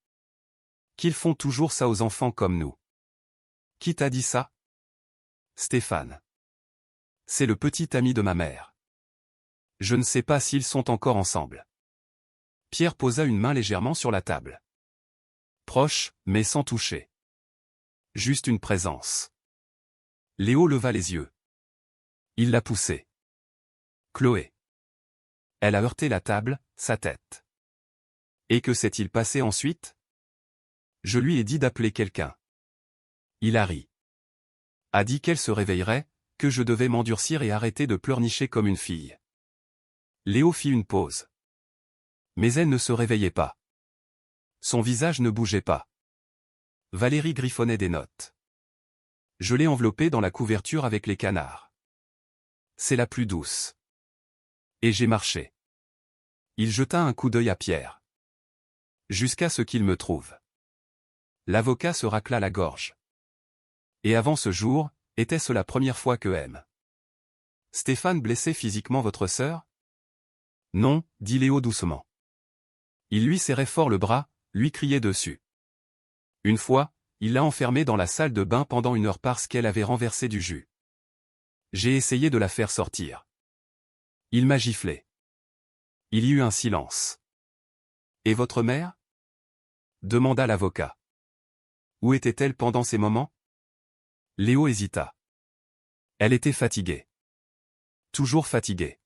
Qu'ils font toujours ça aux enfants comme nous. Qui t'a dit ça? Stéphane. C'est le petit ami de ma mère. Je ne sais pas s'ils sont encore ensemble. Pierre posa une main légèrement sur la table. Proche, mais sans toucher. Juste une présence. Léo leva les yeux. Il l'a poussée. Chloé. Elle a heurté la table, sa tête. Et que s'est-il passé ensuite? Je lui ai dit d'appeler quelqu'un. Il a ri. A dit qu'elle se réveillerait, que je devais m'endurcir et arrêter de pleurnicher comme une fille. Léo fit une pause. Mais elle ne se réveillait pas. Son visage ne bougeait pas. Valérie griffonnait des notes. Je l'ai enveloppée dans la couverture avec les canards. C'est la plus douce. Et j'ai marché. Il jeta un coup d'œil à Pierre. Jusqu'à ce qu'il me trouve. L'avocat se racla la gorge. Et avant ce jour, était-ce la première fois que M. Stéphane blessait physiquement votre sœur? Non, dit Léo doucement. Il lui serrait fort le bras, lui criait dessus. Une fois, il l'a enfermée dans la salle de bain pendant 1 heure parce qu'elle avait renversé du jus. J'ai essayé de la faire sortir. Il m'a giflé. Il y eut un silence. Et votre mère? Demanda l'avocat. Où était-elle pendant ces moments? Léo hésita. Elle était fatiguée. Toujours fatiguée.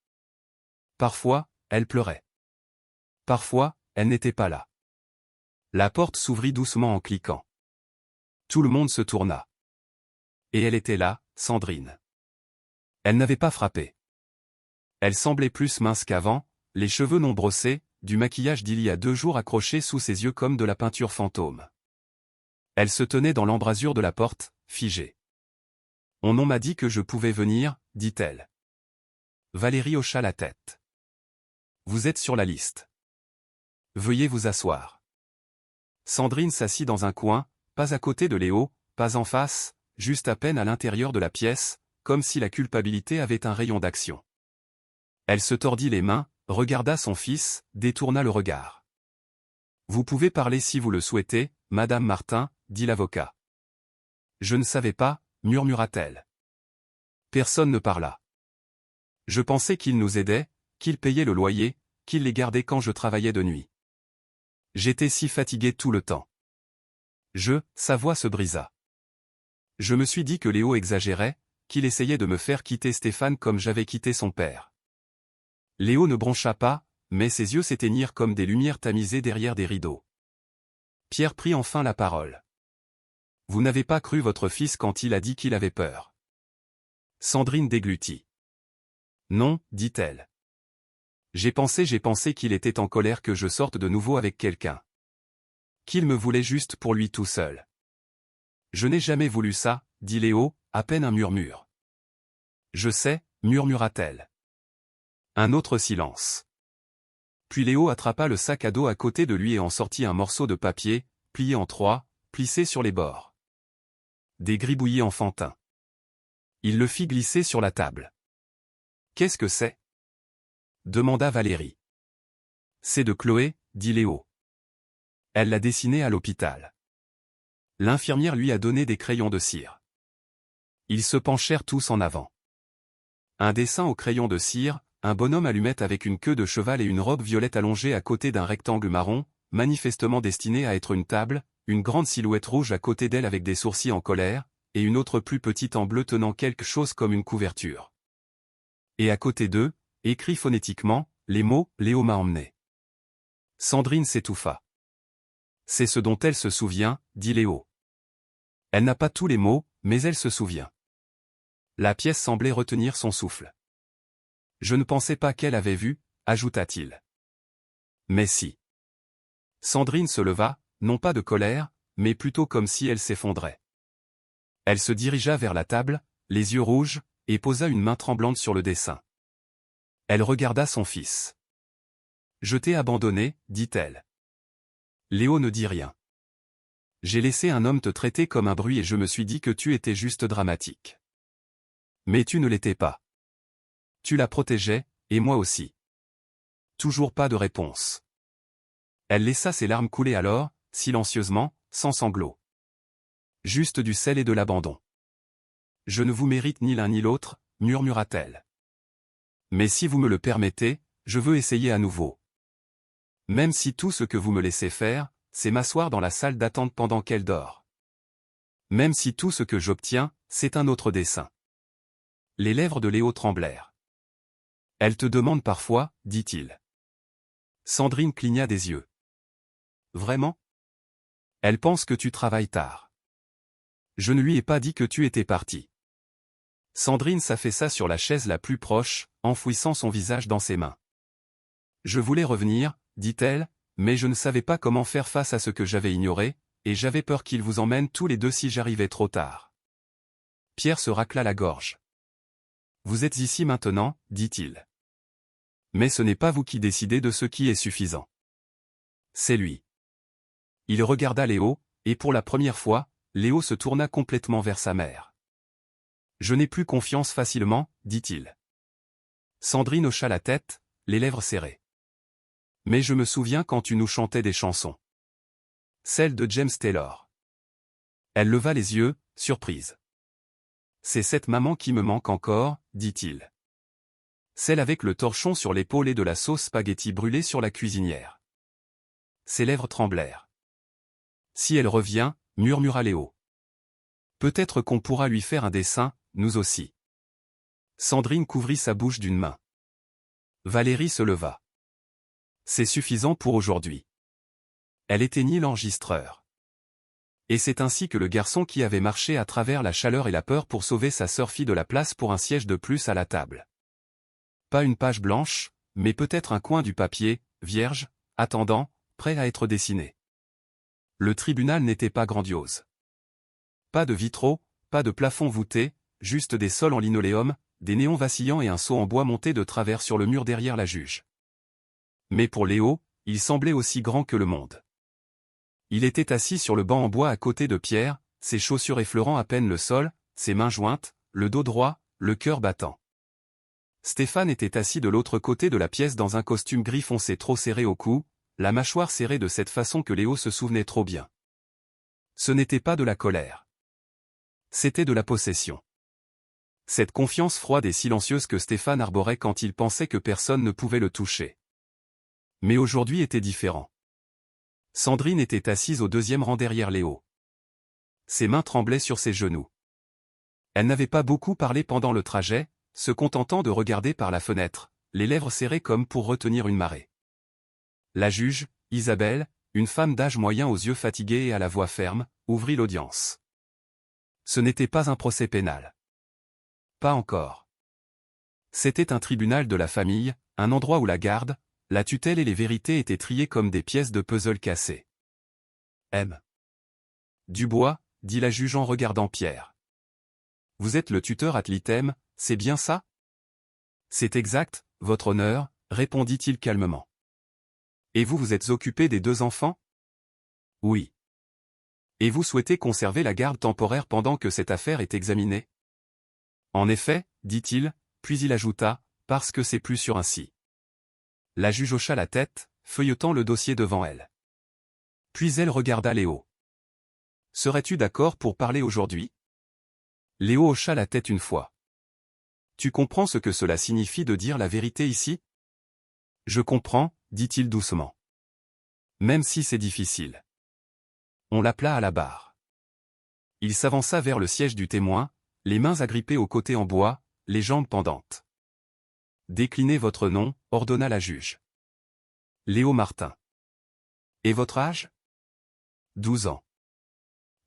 Parfois, elle pleurait. Parfois, elle n'était pas là. La porte s'ouvrit doucement en cliquant. Tout le monde se tourna. Et elle était là, Sandrine. Elle n'avait pas frappé. Elle semblait plus mince qu'avant, les cheveux non brossés, du maquillage d'il y a 2 jours accroché sous ses yeux comme de la peinture fantôme. Elle se tenait dans l'embrasure de la porte, figée. On m'a dit que je pouvais venir, dit-elle. Valérie hocha la tête. Vous êtes sur la liste. Veuillez vous asseoir. Sandrine s'assit dans un coin, pas à côté de Léo, pas en face, juste à peine à l'intérieur de la pièce, comme si la culpabilité avait un rayon d'action. Elle se tordit les mains, regarda son fils, détourna le regard. Vous pouvez parler si vous le souhaitez, Madame Martin, dit l'avocat. Je ne savais pas, murmura-t-elle. Personne ne parla. Je pensais qu'il nous aidait, qu'il payait le loyer, qu'il les gardait quand je travaillais de nuit. J'étais si fatigué tout le temps. Sa voix se brisa. Je me suis dit que Léo exagérait, qu'il essayait de me faire quitter Stéphane comme j'avais quitté son père. Léo ne broncha pas, mais ses yeux s'éteignirent comme des lumières tamisées derrière des rideaux. Pierre prit enfin la parole. Vous n'avez pas cru votre fils quand il a dit qu'il avait peur. Sandrine déglutit. Non, dit-elle. J'ai pensé qu'il était en colère que je sorte de nouveau avec quelqu'un. Qu'il me voulait juste pour lui tout seul. Je n'ai jamais voulu ça, dit Léo, à peine un murmure. Je sais, murmura-t-elle. Un autre silence. Puis Léo attrapa le sac à dos à côté de lui et en sortit un morceau de papier, plié en 3, plissé sur les bords. Des gribouillis enfantins. Il le fit glisser sur la table. Qu'est-ce que c'est? Demanda Valérie. C'est de Chloé, dit Léo. Elle l'a dessiné à l'hôpital. L'infirmière lui a donné des crayons de cire. Ils se penchèrent tous en avant. Un dessin au crayon de cire, un bonhomme allumette avec une queue de cheval et une robe violette allongée à côté d'un rectangle marron, manifestement destiné à être une table, une grande silhouette rouge à côté d'elle avec des sourcils en colère, et une autre plus petite en bleu tenant quelque chose comme une couverture. Et à côté d'eux, écrit phonétiquement, les mots « Léo m'a emmené ». Sandrine s'étouffa. C'est ce dont elle se souvient, dit Léo. Elle n'a pas tous les mots, mais elle se souvient. La pièce semblait retenir son souffle. Je ne pensais pas qu'elle avait vu, ajouta-t-il. Mais si. Sandrine se leva, non pas de colère, mais plutôt comme si elle s'effondrait. Elle se dirigea vers la table, les yeux rouges, et posa une main tremblante sur le dessin. Elle regarda son fils. « Je t'ai abandonné, dit-elle. » Léo ne dit rien. « J'ai laissé un homme te traiter comme un bruit et je me suis dit que tu étais juste dramatique. Mais tu ne l'étais pas. Tu la protégeais, et moi aussi. » Toujours pas de réponse. Elle laissa ses larmes couler alors, silencieusement, sans sanglots. Juste du sel et de l'abandon. « Je ne vous mérite ni l'un ni l'autre, murmura-t-elle. Mais si vous me le permettez, je veux essayer à nouveau. Même si tout ce que vous me laissez faire, c'est m'asseoir dans la salle d'attente pendant qu'elle dort. Même si tout ce que j'obtiens, c'est un autre dessin. » Les lèvres de Léo tremblèrent. « Elle te demande parfois, dit-il. » Sandrine cligna des yeux. « Vraiment ? Elle pense que tu travailles tard. Je ne lui ai pas dit que tu étais parti. » Sandrine s'affaissa sur la chaise la plus proche, enfouissant son visage dans ses mains. « Je voulais revenir, dit-elle, mais je ne savais pas comment faire face à ce que j'avais ignoré, et j'avais peur qu'il vous emmène tous les deux si j'arrivais trop tard. » Pierre se racla la gorge. « Vous êtes ici maintenant, dit-il. Mais ce n'est pas vous qui décidez de ce qui est suffisant. C'est lui. » Il regarda Léo, et pour la première fois, Léo se tourna complètement vers sa mère. « Je n'ai plus confiance facilement, dit-il. » Sandrine hocha la tête, les lèvres serrées. « Mais je me souviens quand tu nous chantais des chansons. Celle de James Taylor. » Elle leva les yeux, surprise. « C'est cette maman qui me manque encore, dit-il. Celle avec le torchon sur l'épaule et de la sauce spaghetti brûlée sur la cuisinière. » Ses lèvres tremblèrent. « Si elle revient, murmura Léo. Peut-être qu'on pourra lui faire un dessin, nous aussi. » Sandrine couvrit sa bouche d'une main. Valérie se leva. « C'est suffisant pour aujourd'hui. » Elle éteignit l'enregistreur. Et c'est ainsi que le garçon qui avait marché à travers la chaleur et la peur pour sauver sa sœur fit de la place pour un siège de plus à la table. Pas une page blanche, mais peut-être un coin du papier, vierge, attendant, prêt à être dessiné. Le tribunal n'était pas grandiose. Pas de vitraux, pas de plafond voûté, juste des sols en linoléum, des néons vacillants et un seau en bois monté de travers sur le mur derrière la juge. Mais pour Léo, il semblait aussi grand que le monde. Il était assis sur le banc en bois à côté de Pierre, ses chaussures effleurant à peine le sol, ses mains jointes, le dos droit, le cœur battant. Stéphane était assis de l'autre côté de la pièce dans un costume gris foncé trop serré au cou, la mâchoire serrée de cette façon que Léo se souvenait trop bien. Ce n'était pas de la colère. C'était de la possession. Cette confiance froide et silencieuse que Stéphane arborait quand il pensait que personne ne pouvait le toucher. Mais aujourd'hui était différent. Sandrine était assise au deuxième rang derrière Léo. Ses mains tremblaient sur ses genoux. Elle n'avait pas beaucoup parlé pendant le trajet, se contentant de regarder par la fenêtre, les lèvres serrées comme pour retenir une marée. La juge, Isabelle, une femme d'âge moyen aux yeux fatigués et à la voix ferme, ouvrit l'audience. Ce n'était pas un procès pénal. Pas encore. C'était un tribunal de la famille, un endroit où la garde, la tutelle et les vérités étaient triées comme des pièces de puzzle cassées. M. Dubois, dit la juge en regardant Pierre. Vous êtes le tuteur ad litem, c'est bien ça? C'est exact, votre honneur, répondit-il calmement. Et vous vous êtes occupé des deux enfants? Oui. Et vous souhaitez conserver la garde temporaire pendant que cette affaire est examinée? En effet, dit-il, puis il ajouta, parce que c'est plus sûr ainsi. La juge hocha la tête, feuilletant le dossier devant elle. Puis elle regarda Léo. Serais-tu d'accord pour parler aujourd'hui? Léo hocha la tête une fois. Tu comprends ce que cela signifie de dire la vérité ici? Je comprends, dit-il doucement. Même si c'est difficile. On l'appela à la barre. Il s'avança vers le siège du témoin, les mains agrippées aux côtés en bois, les jambes pendantes. Déclinez votre nom, ordonna la juge. Léo Martin. Et votre âge? 12 ans.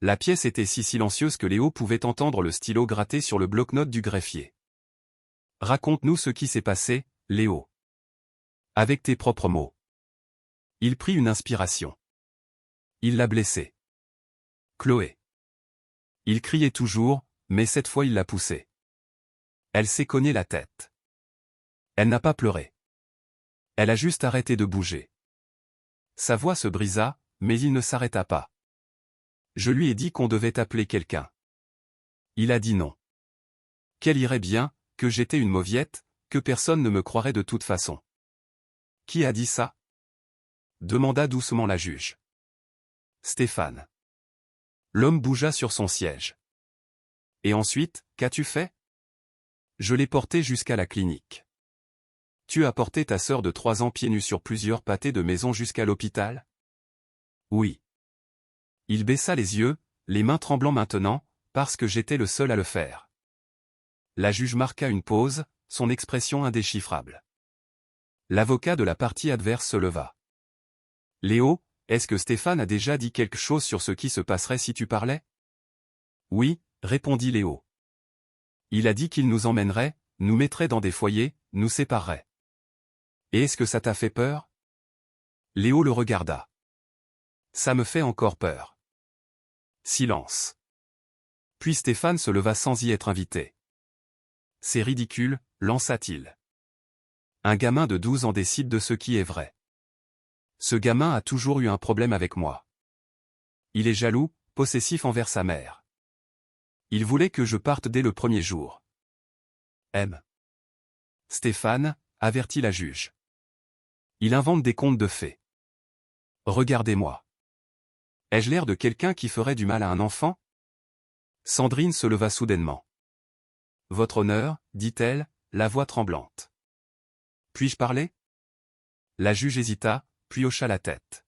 La pièce était si silencieuse que Léo pouvait entendre le stylo gratter sur le bloc-notes du greffier. Raconte-nous ce qui s'est passé, Léo. Avec tes propres mots. Il prit une inspiration. Il l'a blessée. Chloé. Il criait toujours, mais cette fois il l'a poussée. Elle s'est cogné la tête. Elle n'a pas pleuré. Elle a juste arrêté de bouger. Sa voix se brisa, mais il ne s'arrêta pas. Je lui ai dit qu'on devait appeler quelqu'un. Il a dit non. Qu'elle irait bien, que j'étais une mauviette, que personne ne me croirait de toute façon. Qui a dit ça? Demanda doucement la juge. Stéphane. L'homme bougea sur son siège. Et ensuite, qu'as-tu fait? Je l'ai porté jusqu'à la clinique. Tu as porté ta sœur de 3 ans pieds nus sur plusieurs pâtés de maison jusqu'à l'hôpital? Oui. Il baissa les yeux, les mains tremblant maintenant, parce que j'étais le seul à le faire. La juge marqua une pause, son expression indéchiffrable. L'avocat de la partie adverse se leva. Léo, est-ce que Stéphane a déjà dit quelque chose sur ce qui se passerait si tu parlais? Oui, répondit Léo. Il a dit qu'il nous emmènerait, nous mettrait dans des foyers, nous séparerait. Et est-ce que ça t'a fait peur? Léo le regarda. Ça me fait encore peur. Silence. Puis Stéphane se leva sans y être invité. C'est ridicule, lança-t-il. Un gamin de 12 ans décide de ce qui est vrai. Ce gamin a toujours eu un problème avec moi. Il est jaloux, possessif envers sa mère. Il voulait que je parte dès le premier jour. Stéphane, avertit la juge. Il invente des contes de fées. Regardez-moi. Ai-je l'air de quelqu'un qui ferait du mal à un enfant? Sandrine se leva soudainement. Votre honneur, dit-elle, la voix tremblante. Puis-je parler? La juge hésita, puis hocha la tête.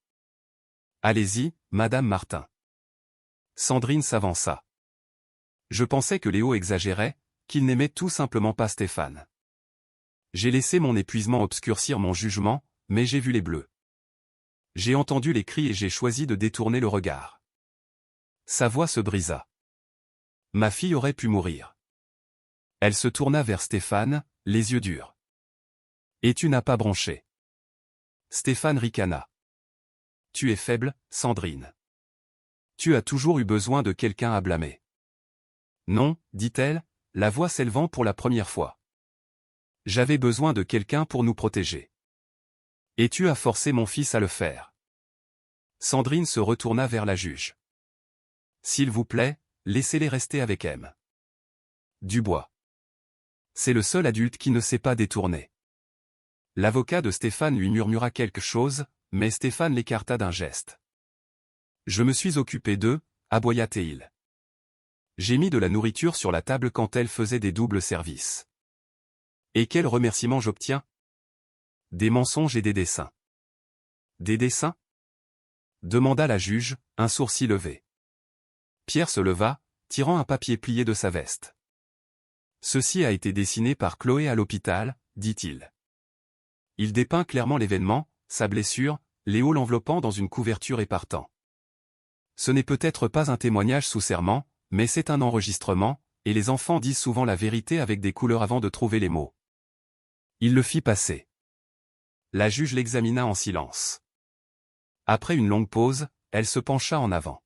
Allez-y, Madame Martin. Sandrine s'avança. Je pensais que Léo exagérait, qu'il n'aimait tout simplement pas Stéphane. J'ai laissé mon épuisement obscurcir mon jugement, mais j'ai vu les bleus. J'ai entendu les cris et j'ai choisi de détourner le regard. Sa voix se brisa. Ma fille aurait pu mourir. Elle se tourna vers Stéphane, les yeux durs. Et tu n'as pas bronché. Stéphane ricana. Tu es faible, Sandrine. Tu as toujours eu besoin de quelqu'un à blâmer. Non, dit-elle, la voix s'élevant pour la première fois. J'avais besoin de quelqu'un pour nous protéger. Et tu as forcé mon fils à le faire. Sandrine se retourna vers la juge. S'il vous plaît, laissez-les rester avec M. Dubois. C'est le seul adulte qui ne s'est pas détourné. L'avocat de Stéphane lui murmura quelque chose, mais Stéphane l'écarta d'un geste. Je me suis occupé d'eux, aboya-t-il. J'ai mis de la nourriture sur la table quand elle faisait des doubles services. Et quel remerciement j'obtiens? Des mensonges et des dessins. Des dessins? Demanda la juge, un sourcil levé. Pierre se leva, tirant un papier plié de sa veste. Ceci a été dessiné par Chloé à l'hôpital, dit-il. Il dépeint clairement l'événement, sa blessure, Léo l'enveloppant dans une couverture et partant. Ce n'est peut-être pas un témoignage sous serment, mais c'est un enregistrement, et les enfants disent souvent la vérité avec des couleurs avant de trouver les mots. Il le fit passer. La juge l'examina en silence. Après une longue pause, elle se pencha en avant.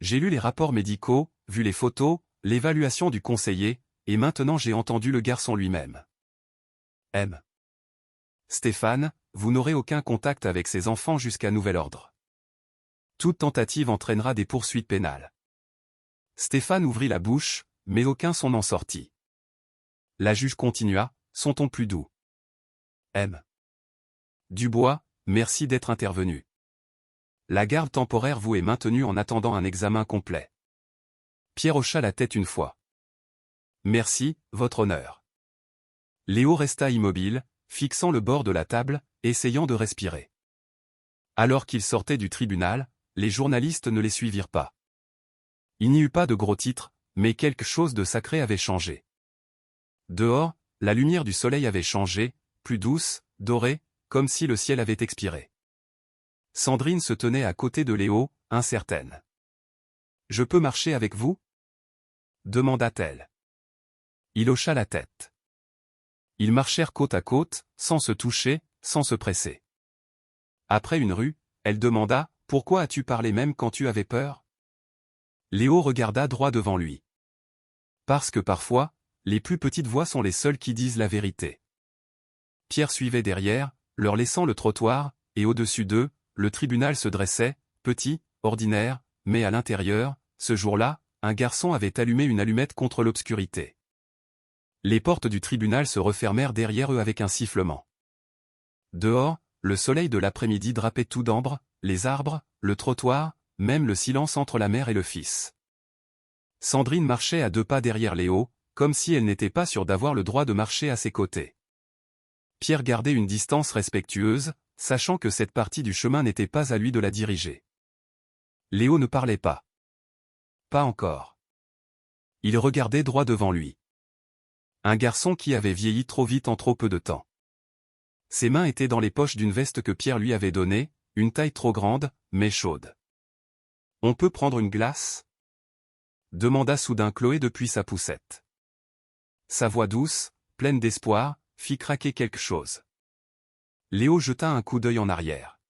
J'ai lu les rapports médicaux, vu les photos, l'évaluation du conseiller, et maintenant j'ai entendu le garçon lui-même. Stéphane, vous n'aurez aucun contact avec ces enfants jusqu'à nouvel ordre. Toute tentative entraînera des poursuites pénales. Stéphane ouvrit la bouche, mais aucun son n'en sortit. La juge continua, son ton plus doux. Dubois, merci d'être intervenu. La garde temporaire vous est maintenue en attendant un examen complet. Pierre hocha la tête une fois. Merci, votre honneur. Léo resta immobile, fixant le bord de la table, essayant de respirer. Alors qu'il sortait du tribunal, les journalistes ne les suivirent pas. Il n'y eut pas de gros titres, mais quelque chose de sacré avait changé. Dehors, la lumière du soleil avait changé, plus douce, dorée, comme si le ciel avait expiré. Sandrine se tenait à côté de Léo, incertaine. Je peux marcher avec vous? Demanda-t-elle. Il hocha la tête. Ils marchèrent côte à côte, sans se toucher, sans se presser. Après une rue, elle demanda, « Pourquoi as-tu parlé même quand tu avais peur ?» Léo regarda droit devant lui. Parce que parfois, les plus petites voix sont les seules qui disent la vérité. Pierre suivait derrière, leur laissant le trottoir, et au-dessus d'eux, le tribunal se dressait, petit, ordinaire, mais à l'intérieur, ce jour-là, un garçon avait allumé une allumette contre l'obscurité. Les portes du tribunal se refermèrent derrière eux avec un sifflement. Dehors, le soleil de l'après-midi drapait tout d'ambre, les arbres, le trottoir, même le silence entre la mère et le fils. Sandrine marchait à 2 pas derrière Léo, comme si elle n'était pas sûre d'avoir le droit de marcher à ses côtés. Pierre gardait une distance respectueuse, sachant que cette partie du chemin n'était pas à lui de la diriger. Léo ne parlait pas. Pas encore. Il regardait droit devant lui. Un garçon qui avait vieilli trop vite en trop peu de temps. Ses mains étaient dans les poches d'une veste que Pierre lui avait donnée, une taille trop grande, mais chaude. « On peut prendre une glace ?» demanda soudain Chloé depuis sa poussette. Sa voix douce, pleine d'espoir, fit craquer quelque chose. Léo jeta un coup d'œil en arrière.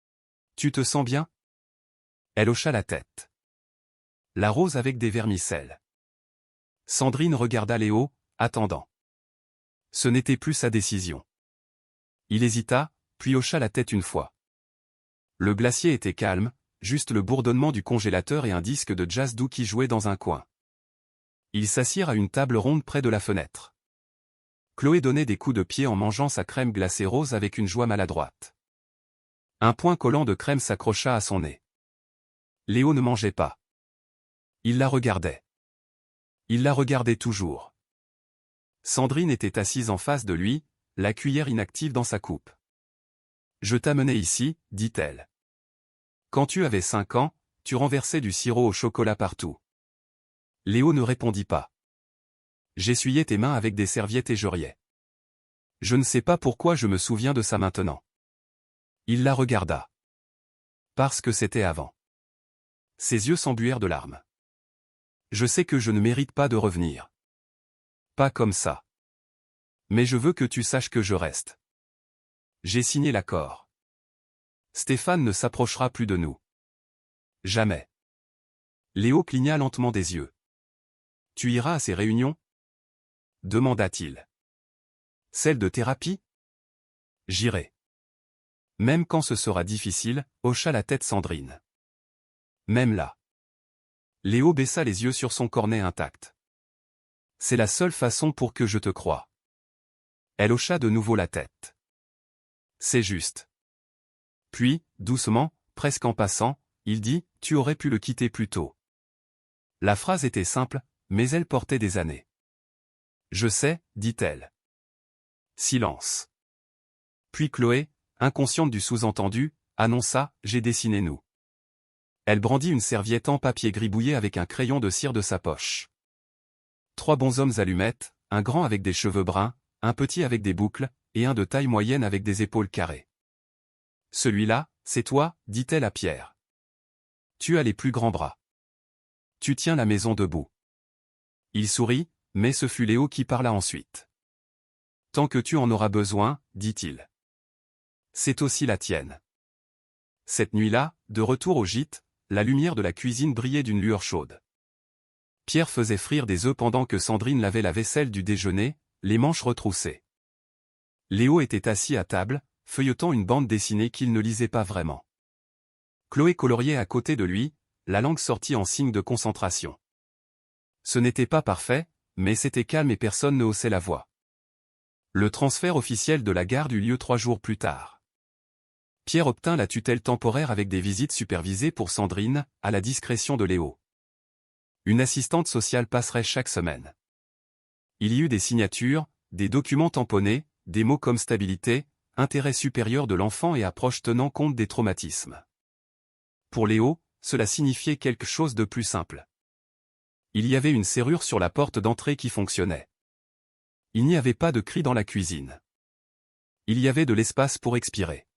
« Tu te sens bien ?» Elle hocha la tête. La rose avec des vermicelles. Sandrine regarda Léo, attendant. Ce n'était plus sa décision. Il hésita, puis hocha la tête une fois. Le glacier était calme, juste le bourdonnement du congélateur et un disque de jazz doux qui jouait dans un coin. Ils s'assirent à une table ronde près de la fenêtre. Chloé donnait des coups de pied en mangeant sa crème glacée rose avec une joie maladroite. Un point collant de crème s'accrocha à son nez. Léo ne mangeait pas. Il la regardait. Il la regardait toujours. Sandrine était assise en face de lui, la cuillère inactive dans sa coupe. « Je t'amenais ici, dit-elle. Quand tu avais 5 ans, tu renversais du sirop au chocolat partout. » Léo ne répondit pas. J'essuyais tes mains avec des serviettes et je riais. Je ne sais pas pourquoi je me souviens de ça maintenant. Il la regarda. Parce que c'était avant. Ses yeux s'embuèrent de larmes. Je sais que je ne mérite pas de revenir. Pas comme ça. Mais je veux que tu saches que je reste. J'ai signé l'accord. Stéphane ne s'approchera plus de nous. Jamais. Léo cligna lentement des yeux. Tu iras à ces réunions? Demanda-t-il. Celle de thérapie? J'irai. Même quand ce sera difficile, hocha la tête Sandrine. Même là. Léo baissa les yeux sur son cornet intact. C'est la seule façon pour que je te croie. Elle hocha de nouveau la tête. C'est juste. Puis, doucement, presque en passant, il dit, tu aurais pu le quitter plus tôt. La phrase était simple, mais elle portait des années. Je sais, dit-elle. Silence. Puis Chloé, inconsciente du sous-entendu, annonça, j'ai dessiné nous. Elle brandit une serviette en papier gribouillé avec un crayon de cire de sa poche. 3 bonshommes allumettes, un grand avec des cheveux bruns, un petit avec des boucles, et un de taille moyenne avec des épaules carrées. Celui-là, c'est toi, dit-elle à Pierre. Tu as les plus grands bras. Tu tiens la maison debout. Il sourit, mais ce fut Léo qui parla ensuite. Tant que tu en auras besoin, dit-il. C'est aussi la tienne. Cette nuit-là, de retour au gîte, la lumière de la cuisine brillait d'une lueur chaude. Pierre faisait frire des œufs pendant que Sandrine lavait la vaisselle du déjeuner, les manches retroussées. Léo était assis à table, feuilletant une bande dessinée qu'il ne lisait pas vraiment. Chloé coloriait à côté de lui, la langue sortie en signe de concentration. Ce n'était pas parfait, mais c'était calme et personne ne haussait la voix. Le transfert officiel de la garde eut lieu 3 jours plus tard. Pierre obtint la tutelle temporaire avec des visites supervisées pour Sandrine, à la discrétion de Léo. Une assistante sociale passerait chaque semaine. Il y eut des signatures, des documents tamponnés, des mots comme stabilité, intérêt supérieur de l'enfant et approche tenant compte des traumatismes. Pour Léo, cela signifiait quelque chose de plus simple. Il y avait une serrure sur la porte d'entrée qui fonctionnait. Il n'y avait pas de cri dans la cuisine. Il y avait de l'espace pour expirer.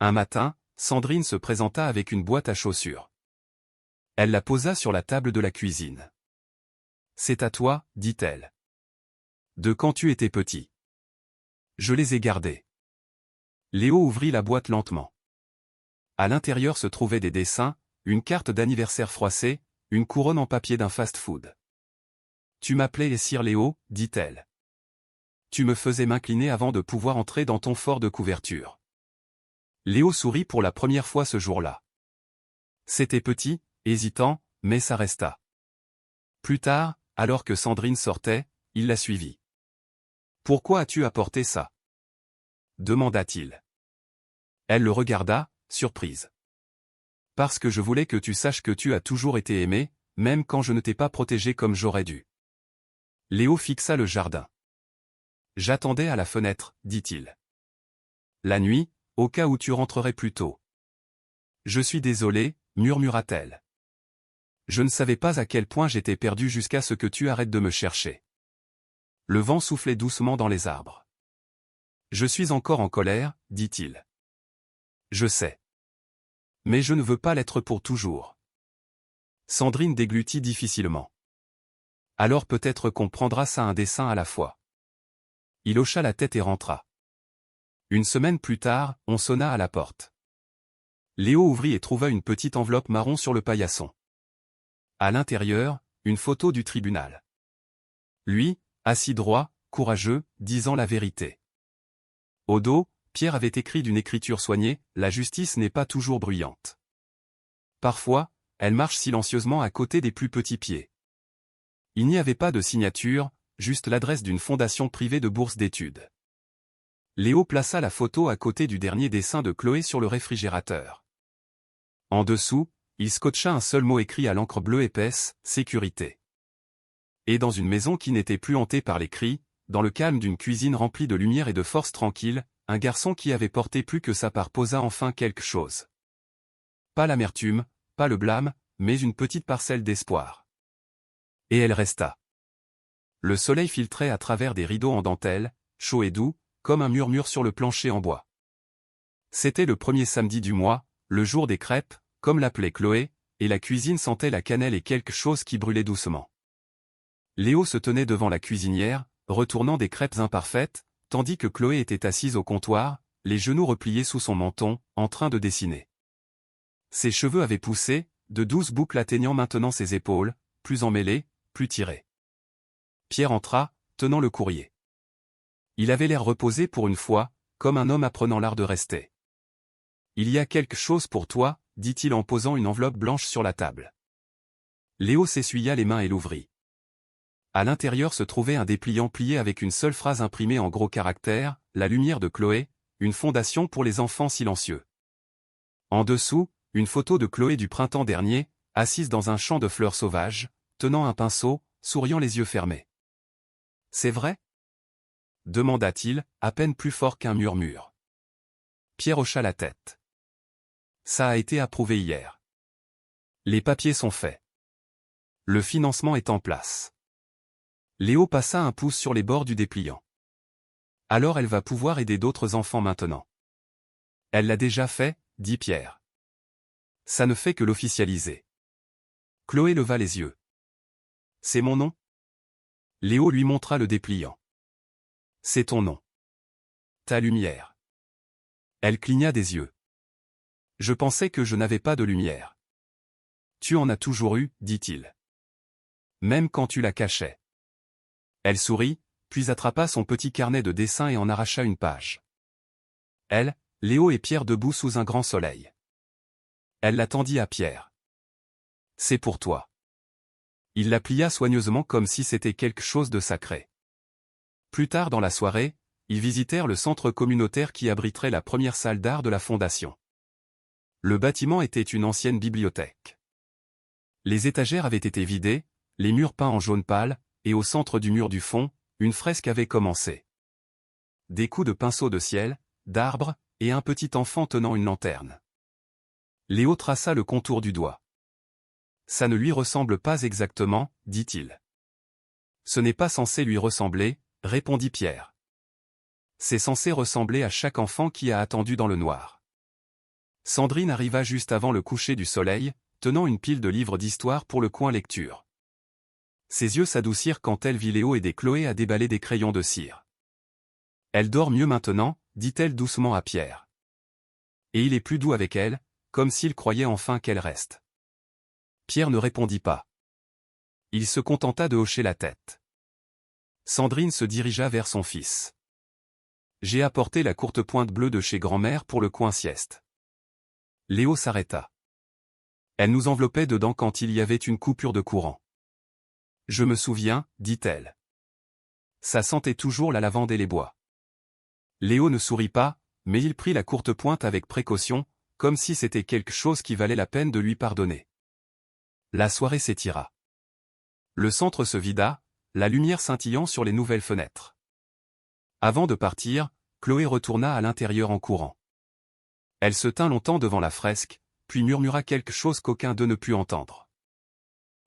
Un matin, Sandrine se présenta avec une boîte à chaussures. Elle la posa sur la table de la cuisine. C'est à toi, dit-elle. De quand tu étais petit. Je les ai gardés. Léo ouvrit la boîte lentement. À l'intérieur se trouvaient des dessins, une carte d'anniversaire froissée, une couronne en papier d'un fast-food. Tu m'appelais Sir Léo, dit-elle. Tu me faisais m'incliner avant de pouvoir entrer dans ton fort de couverture. Léo sourit pour la première fois ce jour-là. C'était petit, hésitant, mais ça resta. Plus tard, alors que Sandrine sortait, il la suivit. Pourquoi as-tu apporté ça? Demanda-t-il. Elle le regarda, surprise. Parce que je voulais que tu saches que tu as toujours été aimé, même quand je ne t'ai pas protégé comme j'aurais dû. Léo fixa le jardin. J'attendais à la fenêtre, dit-il. La nuit, au cas où tu rentrerais plus tôt. Je suis désolé, murmura-t-elle. Je ne savais pas à quel point j'étais perdu jusqu'à ce que tu arrêtes de me chercher. Le vent soufflait doucement dans les arbres. Je suis encore en colère, dit-il. Je sais. Mais je ne veux pas l'être pour toujours. Sandrine déglutit difficilement. Alors peut-être qu'on prendra ça un dessin à la fois. Il hocha la tête et rentra. Une semaine plus tard, on sonna à la porte. Léo ouvrit et trouva une petite enveloppe marron sur le paillasson. À l'intérieur, une photo du tribunal. Lui, assis droit, courageux, disant la vérité. Au dos, Pierre avait écrit d'une écriture soignée, « La justice n'est pas toujours bruyante. Parfois, elle marche silencieusement à côté des plus petits pieds. » Il n'y avait pas de signature, juste l'adresse d'une fondation privée de bourse d'études. Léo plaça la photo à côté du dernier dessin de Chloé sur le réfrigérateur. En dessous, il scotcha un seul mot écrit à l'encre bleue épaisse, « Sécurité ». Et dans une maison qui n'était plus hantée par les cris, dans le calme d'une cuisine remplie de lumière et de force tranquille, un garçon qui avait porté plus que sa part posa enfin quelque chose. Pas l'amertume, pas le blâme, mais une petite parcelle d'espoir. Et elle resta. Le soleil filtrait à travers des rideaux en dentelle, chaud et doux, comme un murmure sur le plancher en bois. C'était le premier samedi du mois, le jour des crêpes, comme l'appelait Chloé, et la cuisine sentait la cannelle et quelque chose qui brûlait doucement. Léo se tenait devant la cuisinière, retournant des crêpes imparfaites, tandis que Chloé était assise au comptoir, les genoux repliés sous son menton, en train de dessiner. Ses cheveux avaient poussé, de douces boucles atteignant maintenant ses épaules, plus emmêlées, plus tirées. Pierre entra, tenant le courrier. Il avait l'air reposé pour une fois, comme un homme apprenant l'art de rester. « Il y a quelque chose pour toi, » dit-il en posant une enveloppe blanche sur la table. Léo s'essuya les mains et l'ouvrit. À l'intérieur se trouvait un dépliant plié avec une seule phrase imprimée en gros caractères, « La lumière de Chloé, une fondation pour les enfants silencieux. » En dessous, une photo de Chloé du printemps dernier, assise dans un champ de fleurs sauvages, tenant un pinceau, souriant les yeux fermés. « C'est vrai ?» demanda-t-il, à peine plus fort qu'un murmure. Pierre hocha la tête. Ça a été approuvé hier. Les papiers sont faits. Le financement est en place. Léo passa un pouce sur les bords du dépliant. Alors elle va pouvoir aider d'autres enfants maintenant. Elle l'a déjà fait, dit Pierre. Ça ne fait que l'officialiser. Chloé leva les yeux. C'est mon nom? Léo lui montra le dépliant. C'est ton nom. Ta lumière. Elle cligna des yeux. Je pensais que je n'avais pas de lumière. Tu en as toujours eu, dit-il. Même quand tu la cachais. Elle sourit, puis attrapa son petit carnet de dessin et en arracha une page. Elle, Léo et Pierre debout sous un grand soleil. Elle la tendit à Pierre. C'est pour toi. Il la plia soigneusement comme si c'était quelque chose de sacré. Plus tard dans la soirée, ils visitèrent le centre communautaire qui abriterait la première salle d'art de la fondation. Le bâtiment était une ancienne bibliothèque. Les étagères avaient été vidées, les murs peints en jaune pâle, et au centre du mur du fond, une fresque avait commencé. Des coups de pinceau de ciel, d'arbres, et un petit enfant tenant une lanterne. Léo traça le contour du doigt. Ça ne lui ressemble pas exactement, dit-il. Ce n'est pas censé lui ressembler, répondit Pierre. C'est censé ressembler à chaque enfant qui a attendu dans le noir. Sandrine arriva juste avant le coucher du soleil, tenant une pile de livres d'histoire pour le coin lecture. Ses yeux s'adoucirent quand elle vit Léo aider Chloé à déballer des crayons de cire. Elle dort mieux maintenant, dit-elle doucement à Pierre. Et il est plus doux avec elle, comme s'il croyait enfin qu'elle reste. Pierre ne répondit pas. Il se contenta de hocher la tête. Sandrine se dirigea vers son fils. J'ai apporté la courte pointe bleue de chez grand-mère pour le coin sieste. Léo s'arrêta. Elle nous enveloppait dedans quand il y avait une coupure de courant. Je me souviens, dit-elle. Ça sentait toujours la lavande et les bois. Léo ne sourit pas, mais il prit la courte pointe avec précaution, comme si c'était quelque chose qui valait la peine de lui pardonner. La soirée s'étira. Le centre se vida, la lumière scintillant sur les nouvelles fenêtres. Avant de partir, Chloé retourna à l'intérieur en courant. Elle se tint longtemps devant la fresque, puis murmura quelque chose qu'aucun d'eux ne put entendre.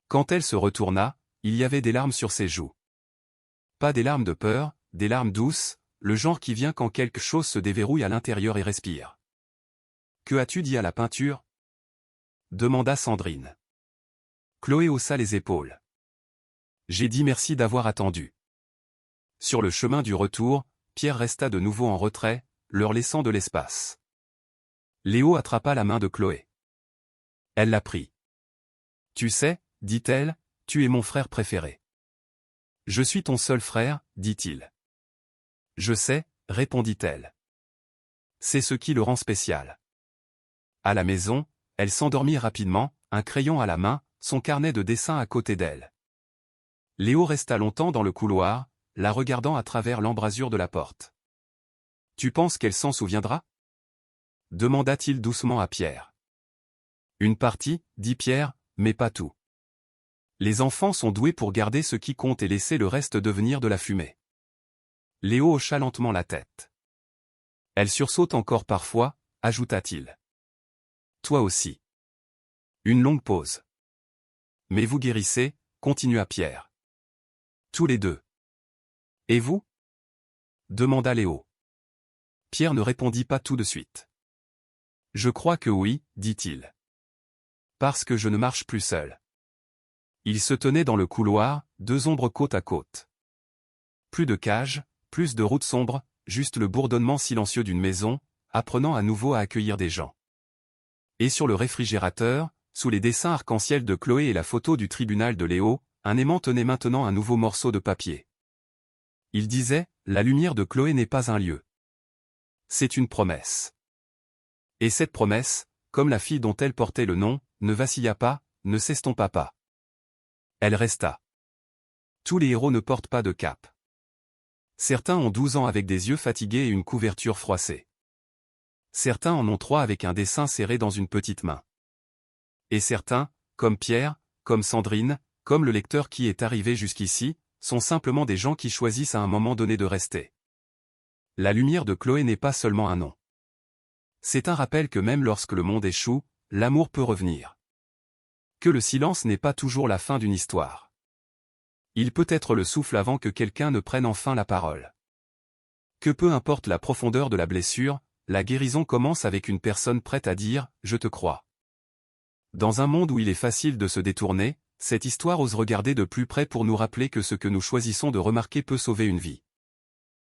Quand elle se retourna, il y avait des larmes sur ses joues. Pas des larmes de peur, des larmes douces, le genre qui vient quand quelque chose se déverrouille à l'intérieur et respire. « Que as-tu dit à la peinture ?» demanda Sandrine. Chloé haussa les épaules. « J'ai dit merci d'avoir attendu. » Sur le chemin du retour, Pierre resta de nouveau en retrait, leur laissant de l'espace. Léo attrapa la main de Chloé. Elle la prit. « Tu sais, dit-elle, tu es mon frère préféré. »« Je suis ton seul frère, dit-il. »« Je sais, répondit-elle. C'est ce qui le rend spécial. » À la maison, elle s'endormit rapidement, un crayon à la main, son carnet de dessin à côté d'elle. Léo resta longtemps dans le couloir, la regardant à travers l'embrasure de la porte. « Tu penses qu'elle s'en souviendra ?» demanda-t-il doucement à Pierre. « Une partie, dit Pierre, mais pas tout. Les enfants sont doués pour garder ce qui compte et laisser le reste devenir de la fumée. » Léo hocha lentement la tête. « Elle sursaute encore parfois, ajouta-t-il. « Toi aussi. » Une longue pause. « Mais vous guérissez, continua Pierre. « Tous les deux. »« Et vous ?» demanda Léo. Pierre ne répondit pas tout de suite. « Je crois que oui, dit-il. Parce que je ne marche plus seul. » Il se tenait dans le couloir, deux ombres côte à côte. Plus de cages, plus de routes sombres, juste le bourdonnement silencieux d'une maison, apprenant à nouveau à accueillir des gens. Et sur le réfrigérateur, sous les dessins arc-en-ciel de Chloé et la photo du tribunal de Léo, un aimant tenait maintenant un nouveau morceau de papier. Il disait, la lumière de Chloé n'est pas un lieu. C'est une promesse. Et cette promesse, comme la fille dont elle portait le nom, ne vacilla pas, ne s'estompa pas. Elle resta. Tous les héros ne portent pas de cape. Certains ont 12 ans avec des yeux fatigués et une couverture froissée. Certains en ont 3 avec un dessin serré dans une petite main. Et certains, comme Pierre, comme Sandrine, comme le lecteur qui est arrivé jusqu'ici, sont simplement des gens qui choisissent à un moment donné de rester. La lumière de Chloé n'est pas seulement un nom. C'est un rappel que même lorsque le monde échoue, l'amour peut revenir. Que le silence n'est pas toujours la fin d'une histoire. Il peut être le souffle avant que quelqu'un ne prenne enfin la parole. Que peu importe la profondeur de la blessure, la guérison commence avec une personne prête à dire « Je te crois ». Dans un monde où il est facile de se détourner, cette histoire ose regarder de plus près pour nous rappeler que ce que nous choisissons de remarquer peut sauver une vie.